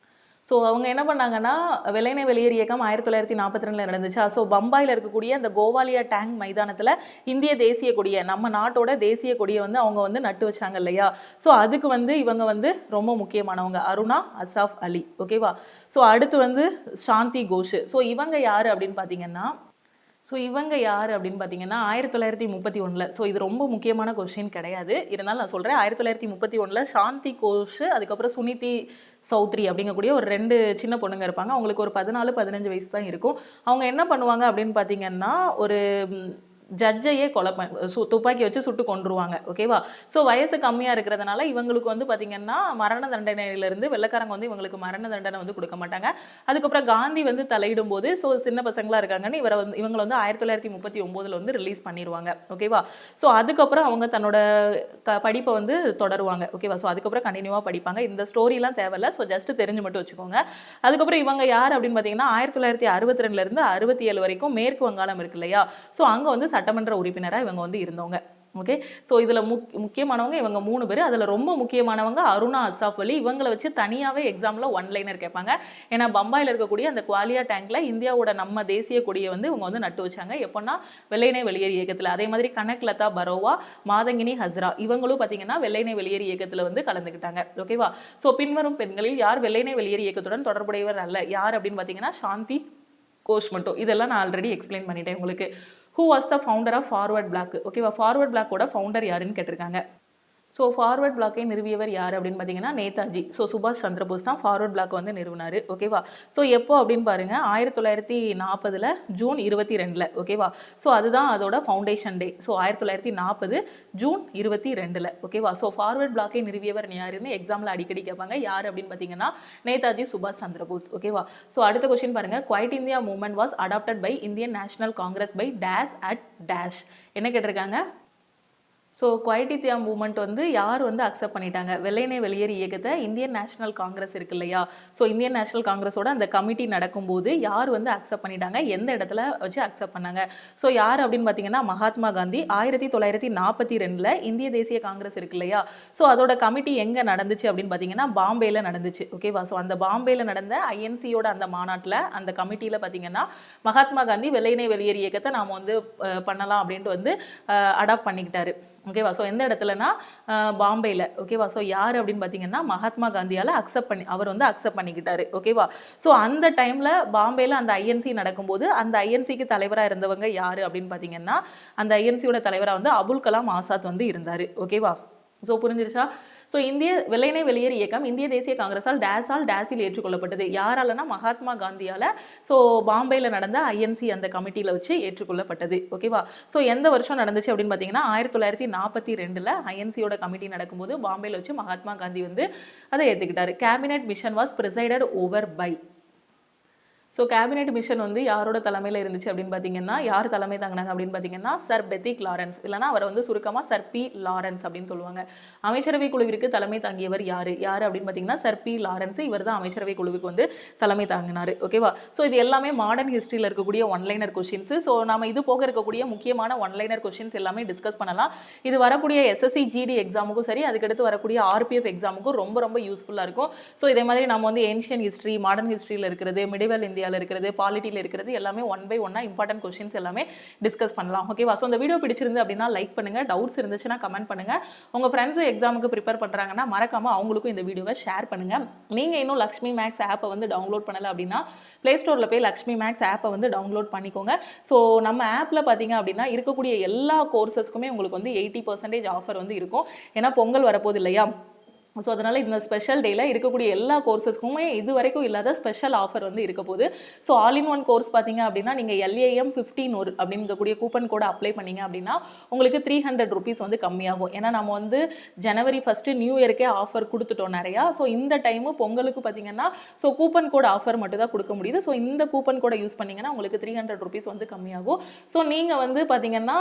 ஸோ அவங்க என்ன பண்ணாங்கன்னா வெள்ளையனே வெளியேறு இயக்கம் 1942 நடந்துச்சா. ஸோ பம்பாயில் இருக்கக்கூடிய அந்த கோவாலியா டேங்க் மைதானத்தில் இந்திய தேசிய கொடியை, நம்ம நாட்டோட தேசிய கொடியை வந்து அவங்க வந்து நட்டு வச்சாங்க இல்லையா. ஸோ அதுக்கு வந்து இவங்க வந்து ரொம்ப முக்கியமானவங்க, அருணா அசாஃப் அலி. ஓகேவா. ஸோ அடுத்து வந்து சாந்தி கோஷ். ஸோ இவங்க யார் அப்படின்னு பார்த்தீங்கன்னா 1931. ஸோ இது ரொம்ப முக்கியமான கொஸ்டின் கிடையாது, இருந்தாலும் நான் சொல்கிறேன். 1931 சாந்தி கோஷ், அதுக்கப்புறம் சுனிதி சௌத்ரி அப்படிங்கக்கூடிய ஒரு 2 சின்ன பொண்ணுங்க இருப்பாங்க. அவங்களுக்கு ஒரு 14-15 வயசு தான் இருக்கும். அவங்க என்ன பண்ணுவாங்க அப்படின்னு பார்த்தீங்கன்னா ஒரு ஜட்ஜையே துப்பாக்கி வச்சு சுட்டு கொன்றுவாங்க. ஓகேவா? ஸோ வயசு கம்மியாக இருக்கிறதுனால இவங்களுக்கு வந்து பார்த்தீங்கன்னா மரண தண்டனையிலிருந்து வெள்ளைக்காரங்க வந்து இவங்களுக்கு மரண தண்டனை வந்து கொடுக்க மாட்டாங்க. அதுக்கப்புறம் காந்தி வந்து தலையிடும் போது ஸோ சின்ன பசங்களா இருக்காங்கன்னு இவங்களை வந்து 1939 வந்து ரிலீஸ் பண்ணிடுவாங்க. ஓகேவா? ஸோ அதுக்கப்புறம் அவங்க தன்னோட படிப்பை வந்து தொடருவாங்க. ஓகேவா? ஸோ அதுக்கப்புறம் கண்டினியூவாக படிப்பாங்க. இந்த ஸ்டோரிலாம் தேவையில்ல. ஸோ ஜஸ்ட் தெரிஞ்சு மட்டும் வச்சுக்கோங்க. அதுக்கப்புறம் இவங்க யார் அப்படின்னு பார்த்தீங்கன்னா 1962 67 வரைக்கும் மேற்கு வங்காளம் இருக்கு இல்லையா? ஸோ அங்கே வந்து சட்டமன்ற உறுப்பினராக இவங்க வந்து இருந்தவங்க. ஓகே. ஸோ இதில் முக்கியமானவங்க இவங்க 3 பேர். அதில் ரொம்ப முக்கியமானவங்க அருணா அசாஃப் அலி. இவங்களை வச்சு தனியாகவே எக்ஸாமில் ஒன் லைனர் கேட்பாங்க. ஏன்னா பம்பாயில் இருக்கக்கூடிய அந்த குவாலியா டேங்க்ல இந்தியாவோட நம்ம தேசிய கொடியை வந்து இவங்க வந்து நட்டு வச்சாங்க. எப்போன்னா வெள்ளையனே வெளியேறு இயக்கத்தில். அதே மாதிரி கனக்லதா பரோவா, மாதங்கினி ஹஸ்ரா இவங்களும் பார்த்தீங்கன்னா வெள்ளையனே வெளியேறு இயக்கத்தில் வந்து கலந்துக்கிட்டாங்க. ஓகேவா? ஸோ பின்வரும் பெண்களில் யார் வெள்ளையனே வெளியேறு இயக்கத்துடன் தொடர்புடையவர் அல்ல? யார் அப்படின்னு பார்த்தீங்கன்னா சாந்தி கோஷ் மட்டும். இதெல்லாம் நான் ஆல்ரெடி எக்ஸ்பிளைன் பண்ணிட்டேன் உங்களுக்கு. Who was the founder of Forward Bloc? ஓகேவா? ஃபார்வர்ட் பிளாக்கோட ஃபவுண்டர் யாருன்னு கேட்டிருக்காங்க. ஸோ ஃபார்வர்ட் பிளாக்கை நிறுவியவர் யார் அப்படின்னு பார்த்தீங்கன்னா நேதாஜி. ஸோ சுபாஷ் சந்திரபோஸ் தான் ஃபார்வர்ட் பிளாக் வந்து நிறுவினார். ஓகேவா? ஸோ எப்போ அப்படின்னு பாருங்க 1940 ஜூன் 22. ஓகேவா? ஸோ அதுதான் அதோட ஃபவுண்டேஷன் டே. So 1940 June 22. ஓகேவா? ஸோ ஃபார்வர்ட் பிளாக்கை நிறுவியவர் யாருன்னு எக்ஸாமில் அடிக்கடி கேட்பாங்க. யார் அப்படின்னு பார்த்தீங்கன்னா நேதாஜி சுபாஷ் சந்திரபோஸ். ஓகேவா? ஸோ அடுத்த கொஸ்டின் பாருங்க. Quit India movement was adopted by Indian National Congress by dash at dash. என்ன கேட்டிருக்காங்க? ஸோ குவைட் இந்தியா மூவ்மெண்ட் வந்து யார் வந்து அக்செப்ட் பண்ணிட்டாங்க? வெள்ளையனே வெளியேறு இயக்கத்தை இந்தியன் நேஷனல் காங்கிரஸ் இருக்கு இல்லையா? ஸோ இந்தியன் நேஷனல் காங்கிரஸோட அந்த கமிட்டி நடக்கும்போது யார் வந்து அக்செப்ட் பண்ணிட்டாங்க? எந்த இடத்துல வச்சு அக்செப்ட் பண்ணாங்க? ஸோ யார் அப்படின்னு பார்த்தீங்கன்னா மகாத்மா காந்தி. 1942 இந்திய தேசிய காங்கிரஸ் இருக்கு இல்லையா? ஸோ அதோட கமிட்டி எங்கே நடந்துச்சு அப்படின்னு பார்த்தீங்கன்னா பாம்பேல நடந்துச்சு. ஓகேவா? ஸோ அந்த பாம்பேல நடந்த ஐஎன்சியோட அந்த மாநாட்டில் அந்த கமிட்டியில் பார்த்தீங்கன்னா மகாத்மா காந்தி வெள்ளையனே வெளியேறு இயக்கத்தை நாம் வந்து பண்ணலாம் அப்படின்ட்டு வந்து அடாப்ட் பண்ணிக்கிட்டாரு. ஓகேவா? ஸோ எந்த இடத்துலனா பாம்பேல. ஓகேவா? ஸோ யார் அப்படின்னு பார்த்தீங்கன்னா மகாத்மா காந்தியால் அவர் வந்து அக்செப்ட் பண்ணிக்கிட்டாரு. ஓகேவா? ஸோ அந்த டைமில் பாம்பேல அந்த ஐஎன்சி நடக்கும்போது அந்த ஐஎன்சிக்கு தலைவராக இருந்தவங்க யார் அப்படின்னு பார்த்தீங்கன்னா அந்த ஐஎன்சியோட தலைவராக வந்து அபுல் கலாம் ஆசாத் வந்து இருந்தார். ஓகேவா? ஸோ புரிஞ்சிருச்சா? ஸோ இந்திய வெள்ளையனே வெளியேறு இயக்கம் இந்திய தேசிய காங்கிரஸால் டேஸில் ஏற்றுக்கொள்ளப்பட்டது. யாராலனா மகாத்மா காந்தியால். ஸோ பாம்பேயில் நடந்த ஐஎன்சி அந்த கமிட்டியில் வச்சு ஏற்றுக்கொள்ளப்பட்டது. ஓகேவா? ஸோ எந்த வருஷம் நடந்துச்சு அப்படின்னு பார்த்தீங்கன்னா 1942 ஐஎன்சியோட கமிட்டி நடக்கும்போது பாம்பேயில் வச்சு மகாத்மா காந்தி வந்து அதை ஏற்றுக்கிட்டாரு. Cabinet mission was presided over by. So cabinet mission வந்து யாரோட தலைமையில் இருந்துச்சு அப்படின்னு பார்த்தீங்கன்னா யார் தலைமை தாங்கினாங்க அப்படின்னு பார்த்தீங்கன்னா சர் பெத்திக் லாரன்ஸ். இல்லைனா அவரை வந்து சுருக்கமாக சர் பி லாரன்ஸ் அப்படின்னு சொல்லுவாங்க. அமைச்சரவை குழுவிற்கு தலைமை தாங்கியவர் யார் அப்படின்னு பார்த்தீங்கன்னா சர் பி லாரன்ஸ். இவர் தான் அமைச்சரவை குழுவுக்கு வந்து தலைமை தாங்கினார். ஓகேவா? ஸோ இது எல்லாமே மாடர்ன் ஹிஸ்ட்ரியில் இருக்கக்கூடிய ஒன்லைனர் கொஸ்டின்ஸ். ஸோ நம்ம இது போக இருக்கக்கூடிய முக்கியமான ஒன்லைனர் கொஸ்டின்ஸ் எல்லாமே டிஸ்கஸ் பண்ணலாம். இது வரக்கூடிய SSC GD எக்ஸாமுக்கும் சரி, அதுக்கடுத்து வரக்கூடிய RPF எக்ஸாமுக்கும் ரொம்ப ரொம்ப யூஸ்ஃபுல்லாக இருக்கும். ஸோ இதே மாதிரி நம்ம வந்து ஏன்ஷியன் ஹிஸ்ட்ரி, மாடர்ன் ஹிஸ்ட்ரியில் இருக்கிறது, மிடிவல் இந்தியாவில் இருக்கிறது, பாலிட்டியில் இருக்கிறது எல்லாமே ஒன் பை ஒன்னா இம்பார்ட்டன்ட் கொஸ்டின்ஸ் எல்லாமே டிஸ்கஸ் பண்ணலாம். ஓகேவா? ஸோ இந்த வீடியோ பிடிச்சிருந்து அப்படின்னா லைக் பண்ணுங்க. டவுட்ஸ் இருந்துச்சுன்னா கமெண்ட் பண்ணுங்க. உங்க ஃப்ரெண்ட்ஸும் எக்ஸாமுக்கு ப்ரிப்பேர் பண்றாங்கன்னா மறக்காம அவங்களுக்கும் இந்த வீடியோவை ஷேர் பண்ணுங்க. நீங்க இன்னும் லக்ஷ்மி மேக்ஸ் ஆப்பை வந்து டவுன்லோட் பண்ணல அப்படின்னா பிளே ஸ்டோர்ல போய் லக்ஷ்மி மேக்ஸ் ஆப்பை வந்து டவுன்லோட் பண்ணிக்கோங்க. ஸோ நம்ம ஆப்ல பாத்தீங்க அப்படின்னா இருக்கக்கூடிய எல்லா கோர்சஸ்க்குமே உங்களுக்கு வந்து 80% ஆஃபர் வந்து இருக்கும். ஏன்னா பொங்கல் வரப்போகுது இல்லையா? ஸோ அதனால் இந்த ஸ்பெஷல் டேயில் இருக்கக்கூடிய எல்லா கோர்சஸ்க்குமே இது வரைக்கும் இல்லாத ஸ்பெஷல் ஆஃபர் வந்து இருக்க போகுது. So all in one course பார்த்தீங்க அப்படின்னா நீங்கள் LAM 15 அப்படிங்கக்கூடிய கூப்பன் கோடை அப்ளை பண்ணிங்க அப்படின்னா உங்களுக்கு 300 rupees வந்து கம்மியாகும். ஏன்னா நம்ம வந்து ஜனவரி 1 நியூ இயர்க்கே ஆஃபர் கொடுத்துட்டோம் நிறையா. ஸோ இந்த டைமு பொங்கலுக்கு பார்த்தீங்கன்னா ஸோ கூப்பன் கோட் ஆஃபர் மட்டும் தான் கொடுக்க முடியுது. ஸோ இந்த கூப்பன் கோடை யூஸ் பண்ணிங்கன்னா உங்களுக்கு 300 rupees வந்து கம்மியாகும். ஸோ நீங்கள் வந்து பார்த்தீங்கன்னா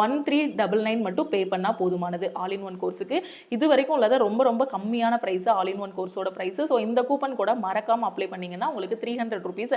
1399 மட்டும் பே பண்ணால் போதுமானது ஆல் இன் ஒன் கோர்ஸுக்கு. இது வரைக்கும் உள்ளதை ரொம்ப கம்மியான பிரைஸ் ஆல் இன் ஒன் கோர்ஸோட பிரைஸ். ஸோ இந்த கூப்பன் கூட மறக்காம அப்ளை பண்ணீங்கன்னா உங்களுக்கு 300 rupees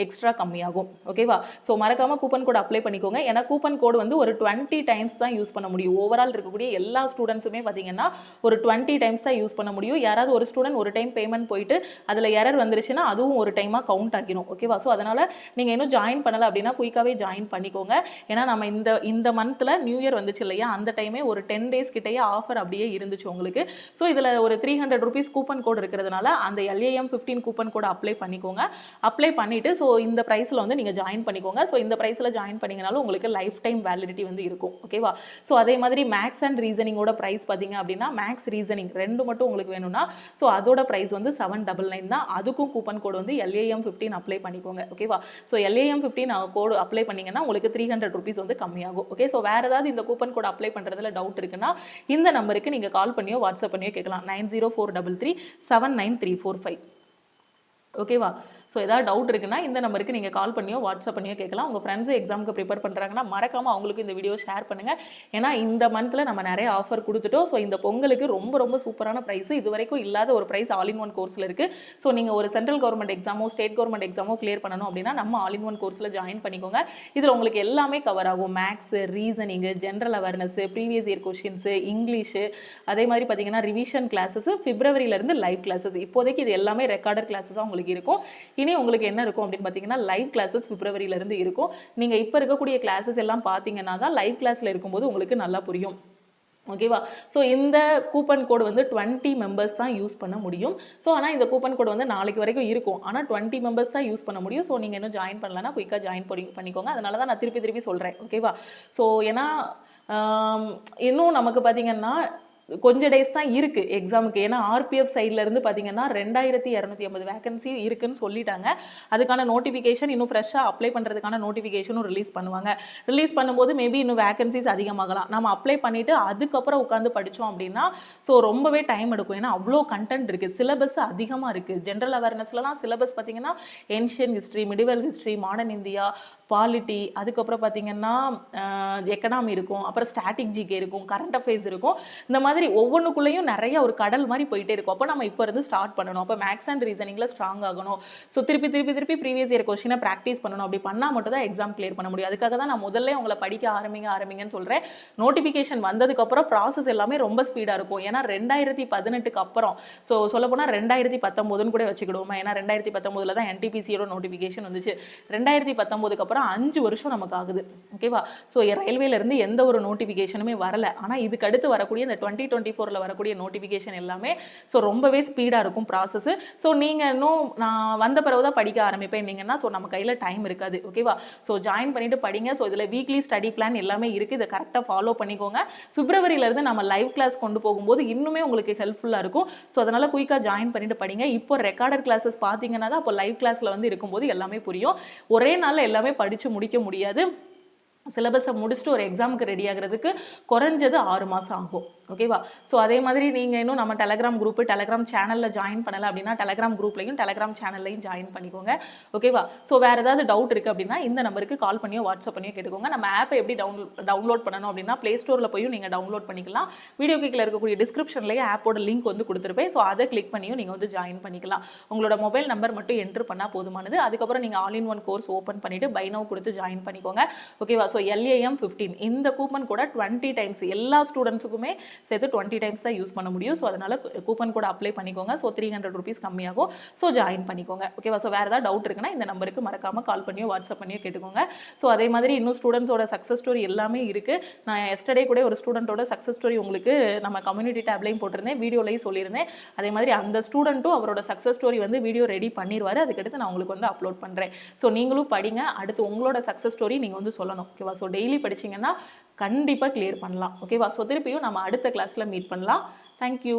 எக்ஸ்ட்ரா கம்மியாகும். ஓகேவா? ஸோ மறக்காம கூப்பன் கோட் அப்ளை பண்ணிக்கோங்க. ஏன்னா கூப்பன் கோட் வந்து ஒரு 20 டைம்ஸ் தான் யூஸ் பண்ண முடியும். ஓவரால் இருக்கக்கூடிய எல்லா ஸ்டூடெண்ட்ஸுமே பார்த்தீங்கன்னா ஒரு 20 டைம்ஸ் தான் யூஸ் பண்ண முடியும். யாராவது ஒரு ஸ்டூடெண்ட் ஒரு டைம் பேமெண்ட் போயிட்டு அதில் எரர் வந்துருச்சுன்னா அதுவும் ஒரு டைமாக கவுண்ட் ஆகிடும். ஓகேவா? ஸோ அதனால் நீங்கள் இன்னும் ஜாயின் பண்ணலை அப்படின்னா குயிக்காகவே ஜாயின் பண்ணிக்கோங்க. ஏன்னா நம்ம இந்த மந்த்தில் நியூ இயர் வந்துச்சு இல்லையா? அந்த டைமே ஒரு 10 days கிட்டேயே ஆஃபர் அப்படியே இருந்துச்சு உங்களுக்கு. ஸோ இதில் இதில் ஒரு 300 rupees கூப்பன் கோட் இருக்கிறதுனால அந்த LAM 15 கூப்பன் கோட் அப்ளை பண்ணிக்கோங்க. அப்ளை பண்ணிவிட்டு ஸோ இந்த ப்ரைஸில் வந்து நீங்கள் ஜாயின் பண்ணிக்கோங்க. ஸோ இந்த ப்ரைஸில் ஜாயின் பண்ணிங்கனாலும் உங்களுக்கு லைஃப் டைம் வேலிடிட்டி வந்து இருக்கும். ஓகேவா? ஸோ அதே மாதிரி மேக்ஸ் அண்ட் ரீசனிங்கோட ப்ரைஸ் பார்த்தீங்க அப்படின்னா மேக்ஸ் ரீசனிங் 2 மட்டும் உங்களுக்கு வேணும்னா ஸோ அதோட ப்ரைஸ் வந்து 799 தான். அதுக்கும் கூப்பன் கோட் வந்து LAM 15 அப்ளை பண்ணிக்கோங்க. ஓகேவா? ஸோ LAM 15 கோடு அப்ளை பண்ணிங்கன்னா உங்களுக்கு 300 rupees வந்து கம்மியாகும். ஓகே, ஸோ வேறு ஏதாவது இந்த கூப்பன் கோட் அப்ளை பண்ணுறதுல டவுட் இருக்குன்னா இந்த நம்பருக்கு நீங்கள் கால் பண்ணியோ வாட்ஸ்அப் பண்ணியோ கேட்கலாம். 9043379345. ஓகேவா? ஸோ ஏதாவது டவுட் இருக்குன்னா இந்த நம்பருக்கு நீங்கள் கால் பண்ணியோ வாட்ஸ்அப் பண்ணியோ கேட்கலாம். உங்கள் ஃப்ரெண்ட்ஸும் எக்ஸாமுக்கு ப்ரிப்பேர் பண்ணுறாங்கன்னா மறக்காமல் அவங்களுக்கு இந்த வீடியோ ஷேர் பண்ணுங்கள். ஏன்னா இந்த மந்தில் நம்ம நிறைய ஆஃபர் கொடுத்துட்டோம். ஸோ இந்த பொங்கலுக்கு ரொம்ப ரொம்ப சூப்பரான ப்ரைஸ், இது வரைக்கும் இல்லாத ஒரு ப்ரைஸ் ஆல் இன் ஒன் கோர்ஸில் இருக்குது. ஸோ நீங்கள் ஒரு சென்ட்ரல் கவர்மெண்ட் எக்ஸாமோ ஸ்டேட் கவர்மெண்ட் எக்ஸாமோ கிளியர் பண்ணணும் அப்படின்னா நம்ம ஆல் இன் ஒன் கோர்ஸில் ஜாயின் பண்ணிக்கோங்க. இதில் உங்களுக்கு எல்லாமே கவர் ஆகும். Maths, reasoning, general awareness, previous year questions, English, அதே மாதிரி பார்த்தீங்கன்னா ரிவிஷன் கிளாஸஸ், பிப்ரவரியிலேருந்து லைவ் கிளாஸஸ். இப்போதைக்கு இது எல்லாமே ரெக்கார்டட் கிளாஸஸாக உங்களுக்கு இருக்கும். இனி உங்களுக்கு என்ன இருக்கும் அப்படின்னு பார்த்தீங்கன்னா லைவ் கிளாஸஸ் பிப்ரவரியிலேருந்து இருக்கும். நீங்கள் இப்போ இருக்கக்கூடிய கிளாஸஸ் எல்லாம் பார்த்தீங்கன்னா தான் லைவ் கிளாஸில் இருக்கும்போது உங்களுக்கு நல்லா புரியும். ஓகேவா? ஸோ இந்த கூப்பன் கோடு வந்து 20 மெம்பர்ஸ் தான் யூஸ் பண்ண முடியும். ஸோ ஆனால் இந்த கூப்பன் கோடு வந்து நாளைக்கு வரைக்கும் இருக்கும். ஆனால் 20 மெம்பர்ஸ் தான் யூஸ் பண்ண முடியும். ஸோ நீங்கள் இன்னும் ஜாயின் பண்ணலன்னா குயிக்காக ஜாயின் பண்ணிக்கோங்க. அதனால தான் நான் திருப்பி சொல்கிறேன். ஓகேவா? ஸோ ஏன்னா இன்னும் நமக்கு பார்த்தீங்கன்னா கொஞ்சம் டேஸ் தான் இருக்குது எக்ஸாமுக்கு. ஏன்னா RPF சைட்லேருந்து பார்த்தீங்கன்னா 2250 வேகன்சி இருக்குன்னு சொல்லிட்டாங்க. அதுக்கான நோட்டிஃபிகேஷன் இன்னும் ஃப்ரெஷ்ஷாக அப்ளை பண்ணுறதுக்கான நோட்டிஃபிகேஷனும் ரிலீஸ் பண்ணுவாங்க. ரிலீஸ் பண்ணும்போது மேபி இன்னும் வேகன்சிஸ் அதிகமாகலாம். நம்ம அப்ளை பண்ணிவிட்டு அதுக்கப்புறம் உட்காந்து படித்தோம் அப்படின்னா ஸோ ரொம்பவே டைம் எடுக்கும். ஏன்னா அவ்வளோ கண்டென்ட் இருக்குது, சிலபஸ் அதிகமாக இருக்குது. ஜென்ரல் அவேர்னஸ்லாம் சிலபஸ் பார்த்தீங்கன்னா ancient history, medieval history, modern India, polity, அதுக்கப்புறம் பார்த்தீங்கன்னா எக்கனாமி இருக்கும், அப்புறம் ஸ்டாட்டிக் ஜிகே இருக்கும், கரண்ட் அஃபேர்ஸ் இருக்கும். இந்த மாதிரி ஒவ்வொன்றுக்குள்ளேயும் நிறைய ஒரு கடல் மாதிரி போயிட்டே இருக்கும். அப்போ நம்ம இப்போ இருந்து ஸ்டார்ட் பண்ணணும். அப்போ மேக்ஸ் அண்ட் ரீசனிங்கில் ஸ்ட்ராங் ஆகணும். ஸோ திருப்பி ப்ரீவியஸ் இயர் கொஸ்டினை ப்ராக்டிஸ் பண்ணணும். அப்படி பண்ணால் மட்டும் தான் எக்ஸாம் கிளியர் பண்ண முடியும். அதுக்காக தான் நான் முதல்ல உங்களை படிக்க ஆரம்பிங்கன்னு சொல்கிறேன். நோட்டிஃபிகேஷன் வந்ததுக்கப்புறம் ப்ராசஸ் எல்லாமே ரொம்ப ஸ்பீடாக இருக்கும். ஏன்னா 2018க்கு அப்புறம் ஸோ சொல்லப்போனால் 2019 கூட வச்சுக்கிடுவோமா. ஏன்னா 2019 தான் NTPCயோட நோட்டிஃபிகேஷன் வந்துச்சு. 2019க்கு அப்புறம் 5 வருஷம் நமக்கு ஆகுது. ஓகேவா? ஸோ ரயில்வேலேருந்து எந்த ஒரு நோட்டிஃபிகேஷனுமே வரல. ஆனால் இதுக்கு அடுத்து வரக்கூடிய இந்த 2024 வரக்கூடிய நோட்டிஃபிகேஷன் எல்லாமே ஸோ ரொம்பவே ஸ்பீடாக இருக்கும் ப்ராசஸ். ஸோ நீங்கள் இன்னும் நான் வந்த பிறகு தான் படிக்க ஆரம்பிப்பேன்னீங்கன்னா ஸோ நம்ம கையில் டைம் இருக்காது. ஓகேவா? ஸோ ஜாயின் பண்ணிட்டு படிங்க. ஸோ இதில் வீக்லி ஸ்டடி பிளான் எல்லாமே இருக்குது. இதை கரெக்டாக ஃபாலோ பண்ணிக்கோங்க. பிப்ரவரியிலேருந்து நம்ம லைவ் கிளாஸ் கொண்டு போகும்போது இன்னுமே உங்களுக்கு ஹெல்ப்ஃபுல்லாக இருக்கும். ஸோ அதனால் குயிக்காக ஜாயின் பண்ணிட்டு படிங்க. இப்போ ரெக்கார்டட் கிளாஸஸ் பார்த்தீங்கன்னா தான் அப்போ லைவ் கிளாஸில் வந்து இருக்கும்போது எல்லாமே புரியும். ஒரே நாளில் எல்லாமே படித்து முடிக்க முடியாது. சிலபஸை முடிச்சுட்டு ஒரு எக்ஸாமுக்கு ரெடி ஆகிறதுக்கு குறைஞ்சது 6 மாதம் ஆகும். ஓகேவா? ஸோ அதே மாதிரி நீங்கள் இன்னும் நம்ம டெலகிராம் குரூப்பு, டெலகிராம் சேனலில் ஜாயின் பண்ணலை அப்படின்னா டெலகிராம் குரூப்லையும் டெலகிராம் சேனல்லையும் ஜாயின் பண்ணிக்கோங்க. ஓகேவா? ஸோ வேறு ஏதாவது டவுட் இருக்குது அப்படின்னா இந்த நம்பருக்கு கால் பண்ணியோ வாட்ஸ்அப் பண்ணியோ கேட்டுக்கோங்க. நம்ம ஆப்பை எப்படி டவுன்லோட் பண்ணணும் அப்படின்னா ப்ளே ஸ்டோரில் போய் நீங்கள் டவுன்லோட் பண்ணிக்கலாம். வீடியோ கீழே இருக்கக்கூடிய டிஸ்கிரிப்ஷன்லேயே ஆப்போட லிங்க் வந்து கொடுத்துருப்பேன். ஸோ அதை கிளிக் பண்ணியும் நீங்கள் வந்து ஜாயின் பண்ணிக்கலாம். உங்களோட மொபைல் நம்பர் மட்டும் என்ட்ரு பண்ணால் போதுமானது. அதுக்கப்புறம் நீங்கள் all in one course open பண்ணிவிட்டு பை நவ் கொடுத்து ஜாயின் பண்ணிக்கோங்க. ஓகேவா? ஸோ LAM 15 இந்த கூப்பன் கூட 20 டைம்ஸ் எல்லா ஸ்டூடெண்ட்ஸுக்குமே சேர்த்து 20 டைம்ஸ் தான் யூஸ் பண்ண முடியும். ஸோ அதனால் கூப்பன் கூட அப்ளை பண்ணிக்கோங்க. ஸோ 300 rupees கம்மியாகும். ஸோ ஜாயின் பண்ணிக்கோங்க. ஓகேவா? ஸோ வேறு ஏதாவது டவுட் இருக்குன்னா இந்த நம்பருக்கு மறக்காமல் கால் பண்ணியோ வாட்ஸ்அப் பண்ணியோ கேட்டுக்கோங்க. ஸோ அதே மாதிரி இன்னும் ஸ்டூடெண்ட்ஸோட சக்ஸஸ் ஸ்டோரி எல்லாமே இருக்குது. நான் எஸ்டர்டே கூட ஒரு ஸ்டூடெண்ட்டோட சக்ஸஸ் ஸ்டோரி உங்களுக்கு நம்ம கம்யூனிட்டி டேப்லையும் போட்டிருந்தேன், வீடியோலையும் சொல்லியிருந்தேன். அதே மாதிரி அந்த ஸ்டூடெண்ட்டும் அவரோட சக்ஸஸ் ஸ்டோரி வந்து வீடியோ ரெடி பண்ணிடுவார். அதுக்கடுத்து நான் உங்களுக்கு வந்து அப்லோட் பண்ணுறேன். ஸோ நீங்களும் படிங்க. அடுத்து உங்களோட சக்ஸஸ் ஸ்டோரி நீங்கள் வந்து சொல்லணும். ஓகேவா? ஸோ டெய்லி படிச்சிங்கன்னா கண்டிப்பாக கிளியர் பண்ணலாம். ஓகேவா? ஸோ திருப்பியும் நம்ம அடுத்த கிளாஸில் மீட் பண்ணலாம். தேங்க்யூ.